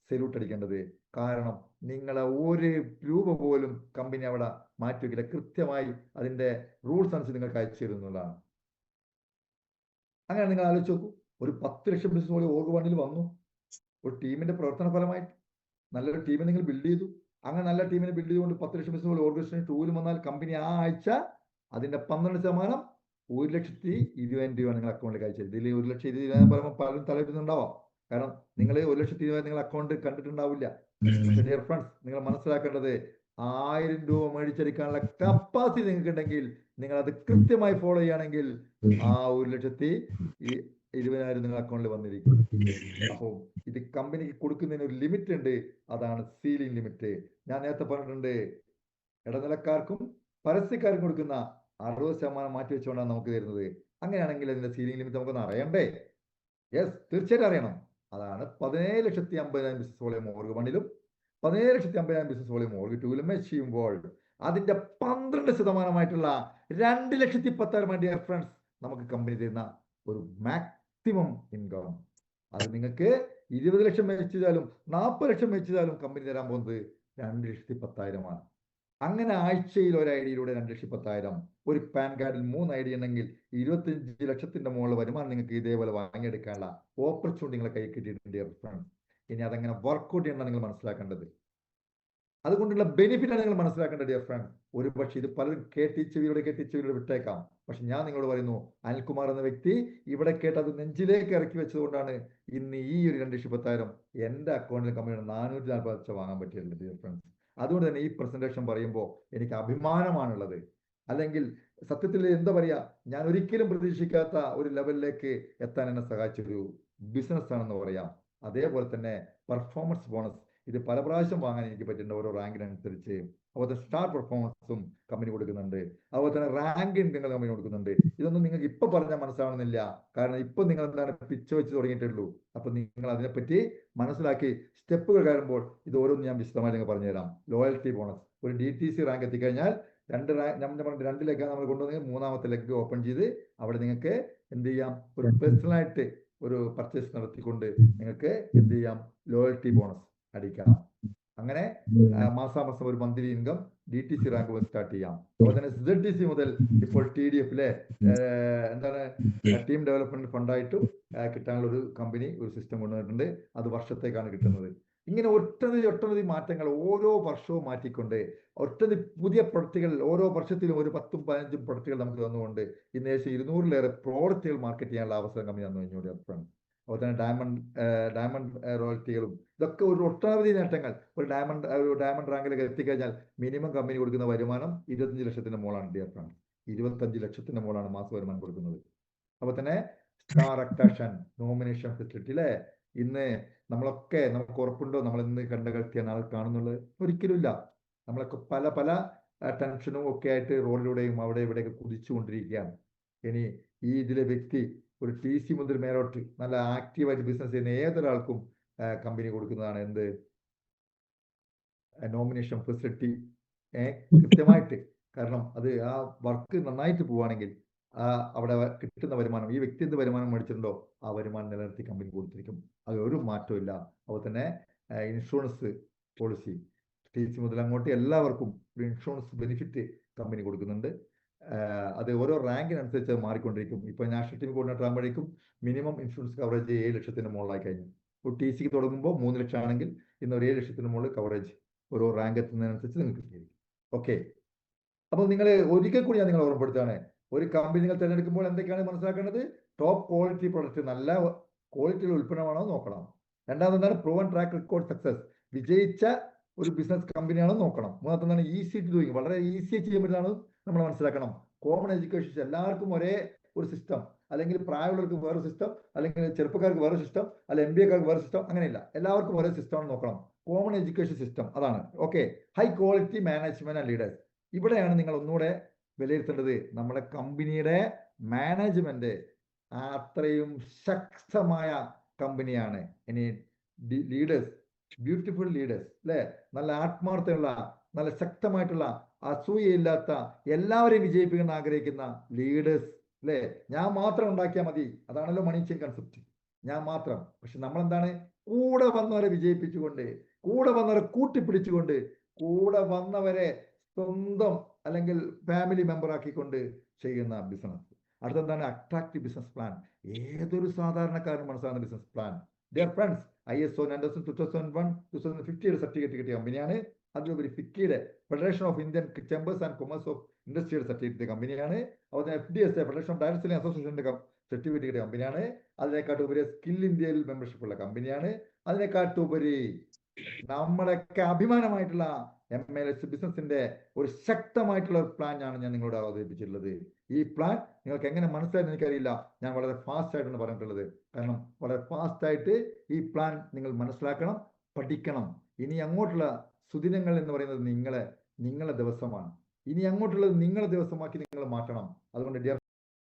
സല്യൂട്ട് അടിക്കേണ്ടത്. കാരണം നിങ്ങളെ 1 രൂപ പോലും കമ്പനി അവിടെ മാറ്റി വയ്ക്കില്ല. കൃത്യമായി അതിന്റെ റൂൾസ് അനുസരിച്ച് നിങ്ങൾക്ക് അയച്ചു തരുന്നതാണ്. അങ്ങനെ നിങ്ങൾ ആലോചിച്ച് നോക്കൂ, ഒരു 10 ലക്ഷം ബിസിനസ് പോലെ ഓർഗ് വണ്ണിൽ വന്നു. ഒരു ടീമിന്റെ പ്രവർത്തന ഫലമായിട്ട് നല്ലൊരു ടീമിനെ നിങ്ങൾ ബിൽഡ് ചെയ്തു. അങ്ങനെ നല്ല ടീമിനെ ബിൽഡ് ചെയ്തുകൊണ്ട് 10 ലക്ഷം ബിസിനസ് പോലെ ഓർഗനൈസേഷൻ ടൂലും വന്നാൽ കമ്പനി ആ ആഴ്ച അതിന്റെ 12% 1,20,20,000 രൂപ നിങ്ങൾ അക്കൗണ്ടിലേക്ക് അയച്ചത്. ഇതിൽ 1,20,20,000 പറയുമ്പോൾ പലരും തലയിരുന്നുണ്ടാവാം. കാരണം നിങ്ങൾ 1,20,20,000 നിങ്ങൾ അക്കൗണ്ട് കണ്ടിട്ടുണ്ടാവില്ല. ഡിയർ ഫ്രണ്ട്സ്, നിങ്ങൾ മനസ്സിലാക്കേണ്ടത് 1000 രൂപ മേടിച്ചെടുക്കാനുള്ള കപ്പാസിറ്റി നിങ്ങൾക്ക് ഉണ്ടെങ്കിൽ, നിങ്ങൾ അത് കൃത്യമായി ഫോളോ ചെയ്യുകയാണെങ്കിൽ ആ 1,20,20,000 നിങ്ങൾ അക്കൗണ്ടിൽ വന്നിരിക്കും. അപ്പോൾ ഇത് കമ്പനിക്ക് കൊടുക്കുന്നതിന് ഒരു ലിമിറ്റ് ഉണ്ട്. അതാണ് സീലിംഗ് ലിമിറ്റ്. ഞാൻ നേരത്തെ പറഞ്ഞിട്ടുണ്ട്, ഇടനിലക്കാർക്കും പരസ്യക്കാർക്കും കൊടുക്കുന്ന 60% മാറ്റി വെച്ചുകൊണ്ടാണ് നമുക്ക് തരുന്നത്. അങ്ങനെയാണെങ്കിൽ അതിന്റെ സീലിംഗ് ലിമിറ്റ് നമുക്കൊന്ന് അറിയണ്ടേ? യെസ്, തീർച്ചയായിട്ടും അറിയണം. അതാണ് 17,50,000 ബിസിനസ് വോളിയം ഓർഗ് വണ്ണിലും 17,50,000 ബിസിനസ് വോളിയം ഓർഗ് ടൂവിലും ചെയ്യുമ്പോൾ അതിന്റെ 12% 2,10,000 ഡിയർ ഫ്രണ്ട്സ് നമുക്ക് കമ്പനി തരുന്ന ഒരു മാക്സിമം ഇൻകം. അത് നിങ്ങൾക്ക് 20 ലക്ഷം വെച്ച് ചെയ്താലും 40 ലക്ഷം വെച്ച് ചെയ്താലും കമ്പനി തരാൻ പോകുന്നത് 2,10,000 അങ്ങനെ ആഴ്ചയിൽ ഒരു ഐഡിയിലൂടെ 2,10,000, ഒരു പാൻ കാർഡിൽ 3 ഐഡി ഉണ്ടെങ്കിൽ 25 ലക്ഷത്തിന്റെ മുകളിൽ വരുമാനം നിങ്ങൾക്ക് ഇതേപോലെ വാങ്ങിയെടുക്കാനുള്ള ഓപ്പർച്യൂണിറ്റി നിങ്ങളെ കൈ കിട്ടിയിട്ടുണ്ട് ഡിയർ ഫ്രണ്ട്സ്. ഇനി അതങ്ങനെ വർക്ക്ഔട്ട് ചെയ്യണം നിങ്ങൾ മനസ്സിലാക്കേണ്ടത്. അതുകൊണ്ടുള്ള ബെനിഫിറ്റാണ് നിങ്ങൾ മനസ്സിലാക്കേണ്ടത് ഡിയർ ഫ്രണ്ട്. ഒരു പക്ഷേ ഇത് പലരും കേട്ടിച്ചവരുടെ വിട്ടേക്കാം. പക്ഷെ ഞാൻ നിങ്ങളോട് പറയുന്നു, അനിൽകുമാർ എന്ന വ്യക്തി ഇവിടെ കേട്ടത് നെഞ്ചിലേക്ക് ഇറക്കി വെച്ചതുകൊണ്ടാണ് ഇന്ന് ഈ ഒരു 2,10,000 എന്റെ അക്കൗണ്ടിൽ കമ്പനിയുടെ 440 ലക്ഷം വാങ്ങാൻ പറ്റിയിട്ടുണ്ട് ഡിയർ ഫ്രണ്ട്സ്. അതുകൊണ്ട് തന്നെ ഈ പ്രസന്റേഷൻ പറയുമ്പോൾ എനിക്ക് അഭിമാനമാണുള്ളത്. അല്ലെങ്കിൽ സത്യത്തിൽ എന്താ പറയാ, ഞാൻ ഒരിക്കലും പ്രതീക്ഷിക്കാത്ത ഒരു ലെവലിലേക്ക് എത്താൻ എന്നെ സഹായിച്ചൊരു ബിസിനസ് ആണെന്ന് പറയാം. അതേപോലെ തന്നെ പെർഫോമൻസ് ബോണസ് ഇത് പല പ്രാവശ്യം വാങ്ങാൻ എനിക്ക് പറ്റുന്നുണ്ട് ഓരോ റാങ്കിനനുസരിച്ച്. അതുപോലെ സ്റ്റാർ പെർഫോമൻസും കമ്പനി കൊടുക്കുന്നുണ്ട്. അതുപോലെ തന്നെ റാങ്ക് ഇൻകം കമ്പനി കൊടുക്കുന്നുണ്ട്. ഇതൊന്നും നിങ്ങൾക്ക് ഇപ്പൊ പറഞ്ഞാൽ മനസ്സിലാവുന്നില്ല. കാരണം ഇപ്പൊ നിങ്ങൾ എന്താണ് പിച്ച് വെച്ച് തുടങ്ങിയിട്ടുള്ളൂ. അപ്പൊ നിങ്ങൾ അതിനെപ്പറ്റി മനസ്സിലാക്കി സ്റ്റെപ്പുകൾ കയറുമ്പോൾ ഇത് ഓരോന്നും ഞാൻ വിശദമായി നിങ്ങൾ പറഞ്ഞുതരാം. ലോയൽറ്റി ബോണസ്, ഒരു DTC റാങ്ക് എത്തിക്കഴിഞ്ഞാൽ 2 ലെഗാണ് നമ്മൾ കൊണ്ടുവന്നെങ്കിൽ 3ാമത്തെ ലെഗ് ഓപ്പൺ ചെയ്ത് അവിടെ നിങ്ങൾക്ക് എന്ത് ചെയ്യാം, ഒരു പേഴ്സണലായിട്ട് ഒരു പർച്ചേസ് നടത്തിക്കൊണ്ട് നിങ്ങൾക്ക് എന്ത് ചെയ്യാം, ലോയൽറ്റി ബോണസ് അടിക്കാം. അങ്ങനെ മാസാമാസം ഒരു മന്ത്ലി ഇൻകം DTC റാങ്ക് മുതൽ സ്റ്റാർട്ട് ചെയ്യാം. അതുപോലെ തന്നെ ZTC മുതൽ ഇപ്പോൾ TDF-ലെ എന്താണ് ടീം ഡെവലപ്മെന്റ് ഫണ്ടായിട്ടും കിട്ടാനുള്ള ഒരു കമ്പനി ഒരു സിസ്റ്റം കൊണ്ടുവന്നിട്ടുണ്ട്. അത് വർഷത്തേക്കാണ് കിട്ടുന്നത്. ഇങ്ങനെ ഒട്ടനവധി മാറ്റങ്ങൾ ഓരോ വർഷവും മാറ്റിക്കൊണ്ട് ഒട്ടനവധി പുതിയ പ്രൊഡക്റ്റുകൾ ഓരോ വർഷത്തിലും ഒരു 10ഉം 15ഉം പ്രൊഡക്റ്റുകൾ നമുക്ക് തന്നുകൊണ്ട് ഇന്ന് ഏകദേശം 200-ലേറെ പ്രോഡക്റ്റുകൾ മാർക്കറ്റ് ചെയ്യാനുള്ള അവസരം കമ്പനി തന്നു കഴിഞ്ഞോട്. അതുപോലെ തന്നെ ഡയമണ്ട് റോയൽറ്റികളും ഇതൊക്കെ ഒരു ഒട്ടനവധി നേട്ടങ്ങൾ. ഒരു ഡയമണ്ട് റാങ്കിലേക്ക് എത്തിക്കഴിഞ്ഞാൽ മിനിമം കമ്പനി കൊടുക്കുന്ന വരുമാനം 25 ലക്ഷത്തിന്റെ മുകളാണ് ഡിയർ ഫ്രണ്ട്സ്. 25 ലക്ഷത്തിന്റെ മുകളാണ് മാസ വരുമാനം കൊടുക്കുന്നത്. അതുപോലെ തന്നെ സ്റ്റാർ അക്ടാഷൻ നോമിനേഷൻ ഫെസിലിറ്റി അല്ലേ, ഇന്ന് നമുക്ക് ഉറപ്പുണ്ടോ നമ്മൾ ഇന്ന് കണ്ടുകെട്ടിയ നാളെ കാണുന്നുള്ളത്? ഒരിക്കലും ഇല്ല. നമ്മളൊക്കെ പല ടെൻഷനും ഒക്കെ ആയിട്ട് റോഡിലൂടെയും അവിടെ ഇവിടെയൊക്കെ കുതിച്ചുകൊണ്ടിരിക്കുകയാണ്. ഇനി ഈ ഇതിലെ വ്യക്തി ഒരു TC മുതൽ മേലോട്ട് നല്ല ആക്റ്റീവായിട്ട് ബിസിനസ് ചെയ്യുന്ന ഏതൊരാൾക്കും കമ്പനി കൊടുക്കുന്നതാണ് എന്ത് നോമിനേഷൻ ഫെസിലിറ്റി കൃത്യമായിട്ട്. കാരണം അത് ആ വർക്ക് നന്നായിട്ട് പോവുകയാണെങ്കിൽ അവിടെ കിട്ടുന്ന വരുമാനം, ഈ വ്യക്തി എന്ത് വരുമാനം മേടിച്ചിട്ടുണ്ടോ ആ വരുമാനം നിലനിർത്തി കമ്പനി കൊടുത്തിരിക്കും. അത് ഒരു മാറ്റവും ഇല്ല. അതുപോലെ തന്നെ ഇൻഷുറൻസ് പോളിസി TC മുതൽ അങ്ങോട്ട് എല്ലാവർക്കും ഒരു ഇൻഷുറൻസ് ബെനിഫിറ്റ് കമ്പനി കൊടുക്കുന്നുണ്ട്. അത് ഓരോ റാങ്കിനനുസരിച്ച് മാറിക്കൊണ്ടിരിക്കും. ഇപ്പൊ നാഷണൽ ടീം കോർഡിനേറ്റർ ആകുമ്പോഴേക്കും മിനിമം ഇൻഷുറൻസ് കവറേജ് 7 ലക്ഷത്തിന് മുകളിലായി കഴിഞ്ഞു. ഇപ്പോൾ TCക്ക് തുടങ്ങുമ്പോൾ 3 ലക്ഷം ആണെങ്കിൽ ഇന്ന് ഒരു 7 ലക്ഷത്തിന് മുകളിൽ കവറേജ് ഓരോ റാങ്ക് എത്തുന്നതിനനുസരിച്ച് നിങ്ങൾക്ക് കിട്ടിയിരിക്കും. ഓക്കെ, അപ്പോൾ നിങ്ങൾ ഒരിക്കൽ കൂടി ഞാൻ നിങ്ങളെ ഓർമ്മപ്പെടുത്താണ്, ഒരു കമ്പനി നിങ്ങൾ തിരഞ്ഞെടുക്കുമ്പോൾ എന്തൊക്കെയാണ് മനസ്സിലാക്കേണ്ടത്? ടോപ്പ് ക്വാളിറ്റി പ്രൊഡക്റ്റ്, നല്ല ക്വാളിറ്റിയുള്ള ഉൽപ്പന്നമാണോ നോക്കണം. രണ്ടാമത് എന്താണ്? പ്രൂവൻ ട്രാക്ക് റെക്കോർഡ് സക്സസ്, വിജയിച്ച ഒരു ബിസിനസ് കമ്പനിയാണെന്ന് നോക്കണം. മൂന്നാമത്തെ എന്താണ്, ഈസി ടു ഡൂയിങ്, വളരെ ഈസി ചെയ്യാൻ പറ്റുന്നതാണ് നമ്മൾ മനസ്സിലാക്കണം. കോമൺ എഡ്യൂക്കേഷൻ, എല്ലാവർക്കും ഒരേ ഒരു സിസ്റ്റം, അല്ലെങ്കിൽ പ്രായമുള്ളവർക്ക് വേറെ സിസ്റ്റം, അല്ലെങ്കിൽ ചെറുപ്പക്കാർക്ക് വേറെ സിസ്റ്റം, അല്ലെങ്കിൽ MBAക്കാർക്ക് വേറെ സിസ്റ്റം, അങ്ങനെയില്ല. എല്ലാവർക്കും ഒരേ സിസ്റ്റമാണ് നോക്കണം. കോമൺ എഡ്യൂക്കേഷൻ സിസ്റ്റം, അതാണ്. Okay, high quality management and leaders. ഇവിടെയാണ് നിങ്ങൾ ഒന്നുകൂടെ വിലയിരുത്തേണ്ടത്. നമ്മുടെ കമ്പനിയുടെ മാനേജ്മെന്റ് അത്രയും ശക്തമായ കമ്പനിയാണ്. ഇനി ലീഡേഴ്സ്, ബ്യൂട്ടിഫുൾ ലീഡേഴ്സ്, അല്ലെ, നല്ല ആത്മാർത്ഥമുള്ള, നല്ല ശക്തമായിട്ടുള്ള, അസൂയയില്ലാത്ത, എല്ലാവരെയും വിജയിപ്പിക്കാൻ ആഗ്രഹിക്കുന്ന ലീഡേഴ്സ്, അല്ലെ. ഞാൻ മാത്രം ഉണ്ടാക്കിയാൽ മതി, അതാണല്ലോ മണി ചെയിൻ കൺസെപ്റ്റ്, ഞാൻ മാത്രം. പക്ഷെ നമ്മൾ എന്താണ്, കൂടെ വന്നവരെ വിജയിപ്പിച്ചുകൊണ്ട്, കൂടെ വന്നവരെ കൂട്ടിപ്പിടിച്ചുകൊണ്ട്, കൂടെ വന്നവരെ സ്വന്തം അല്ലെങ്കിൽ ഫാമിലി മെമ്പർ ആക്കിക്കൊണ്ട് ചെയ്യുന്ന ബിസിനസ്. അടുത്തെന്താണ്, അട്രാക്റ്റീവ് ബിസിനസ് പ്ലാൻ. ഏതൊരു സാധാരണക്കാരനും മനസ്സിലാകുന്ന business plan. Dear friends, ISO 2001-2050 certificate കിട്ടിയ കമ്പനിയാണ്. അതിലുപരി ഫിക്കിയുടെ, federation of Indian chambers and commerce of ഇൻഡസ്ട്രിയുടെ സർട്ടിഫിക്കറ്റ് കമ്പനിയാണ്. അതുപോലെ FDSA, federation of direct selling അസോസിയേഷന്റെ സർട്ടിഫിക്കറ്റ് കിട്ടിയ കമ്പനിയാണ്. അതിനെക്കാട്ടുപരി സ്കിൽ ഇന്ത്യയിൽ മെമ്പർഷിപ്പ് ഉള്ള കമ്പനിയാണ്. അതിനെക്കാട്ടുപരി നമ്മുടെയൊക്കെ അഭിമാനമായിട്ടുള്ള MLS ബിസിനസിന്റെ ഒരു ശക്തമായിട്ടുള്ള ഒരു പ്ലാൻ ആണ് ഞാൻ നിങ്ങളോട് അവതരിപ്പിച്ചിട്ടുള്ളത്. ഈ പ്ലാൻ നിങ്ങൾക്ക് എങ്ങനെ മനസ്സിലായെന്ന് എനിക്കറിയില്ല. ഞാൻ വളരെ ഫാസ്റ്റ് ആയിട്ടാണ് പറഞ്ഞിട്ടുള്ളത്. കാരണം വളരെ ഫാസ്റ്റ് ആയിട്ട് ഈ പ്ലാൻ നിങ്ങൾ മനസ്സിലാക്കണം, പഠിക്കണം. ഇനി അങ്ങോട്ടുള്ള സുദിനങ്ങൾ എന്ന് പറയുന്നത് നിങ്ങളെ ദിവസമാണ്. ഇനി അങ്ങോട്ടുള്ളത് നിങ്ങളെ ദിവസമാക്കി നിങ്ങൾ മാറ്റണം. അതുകൊണ്ട്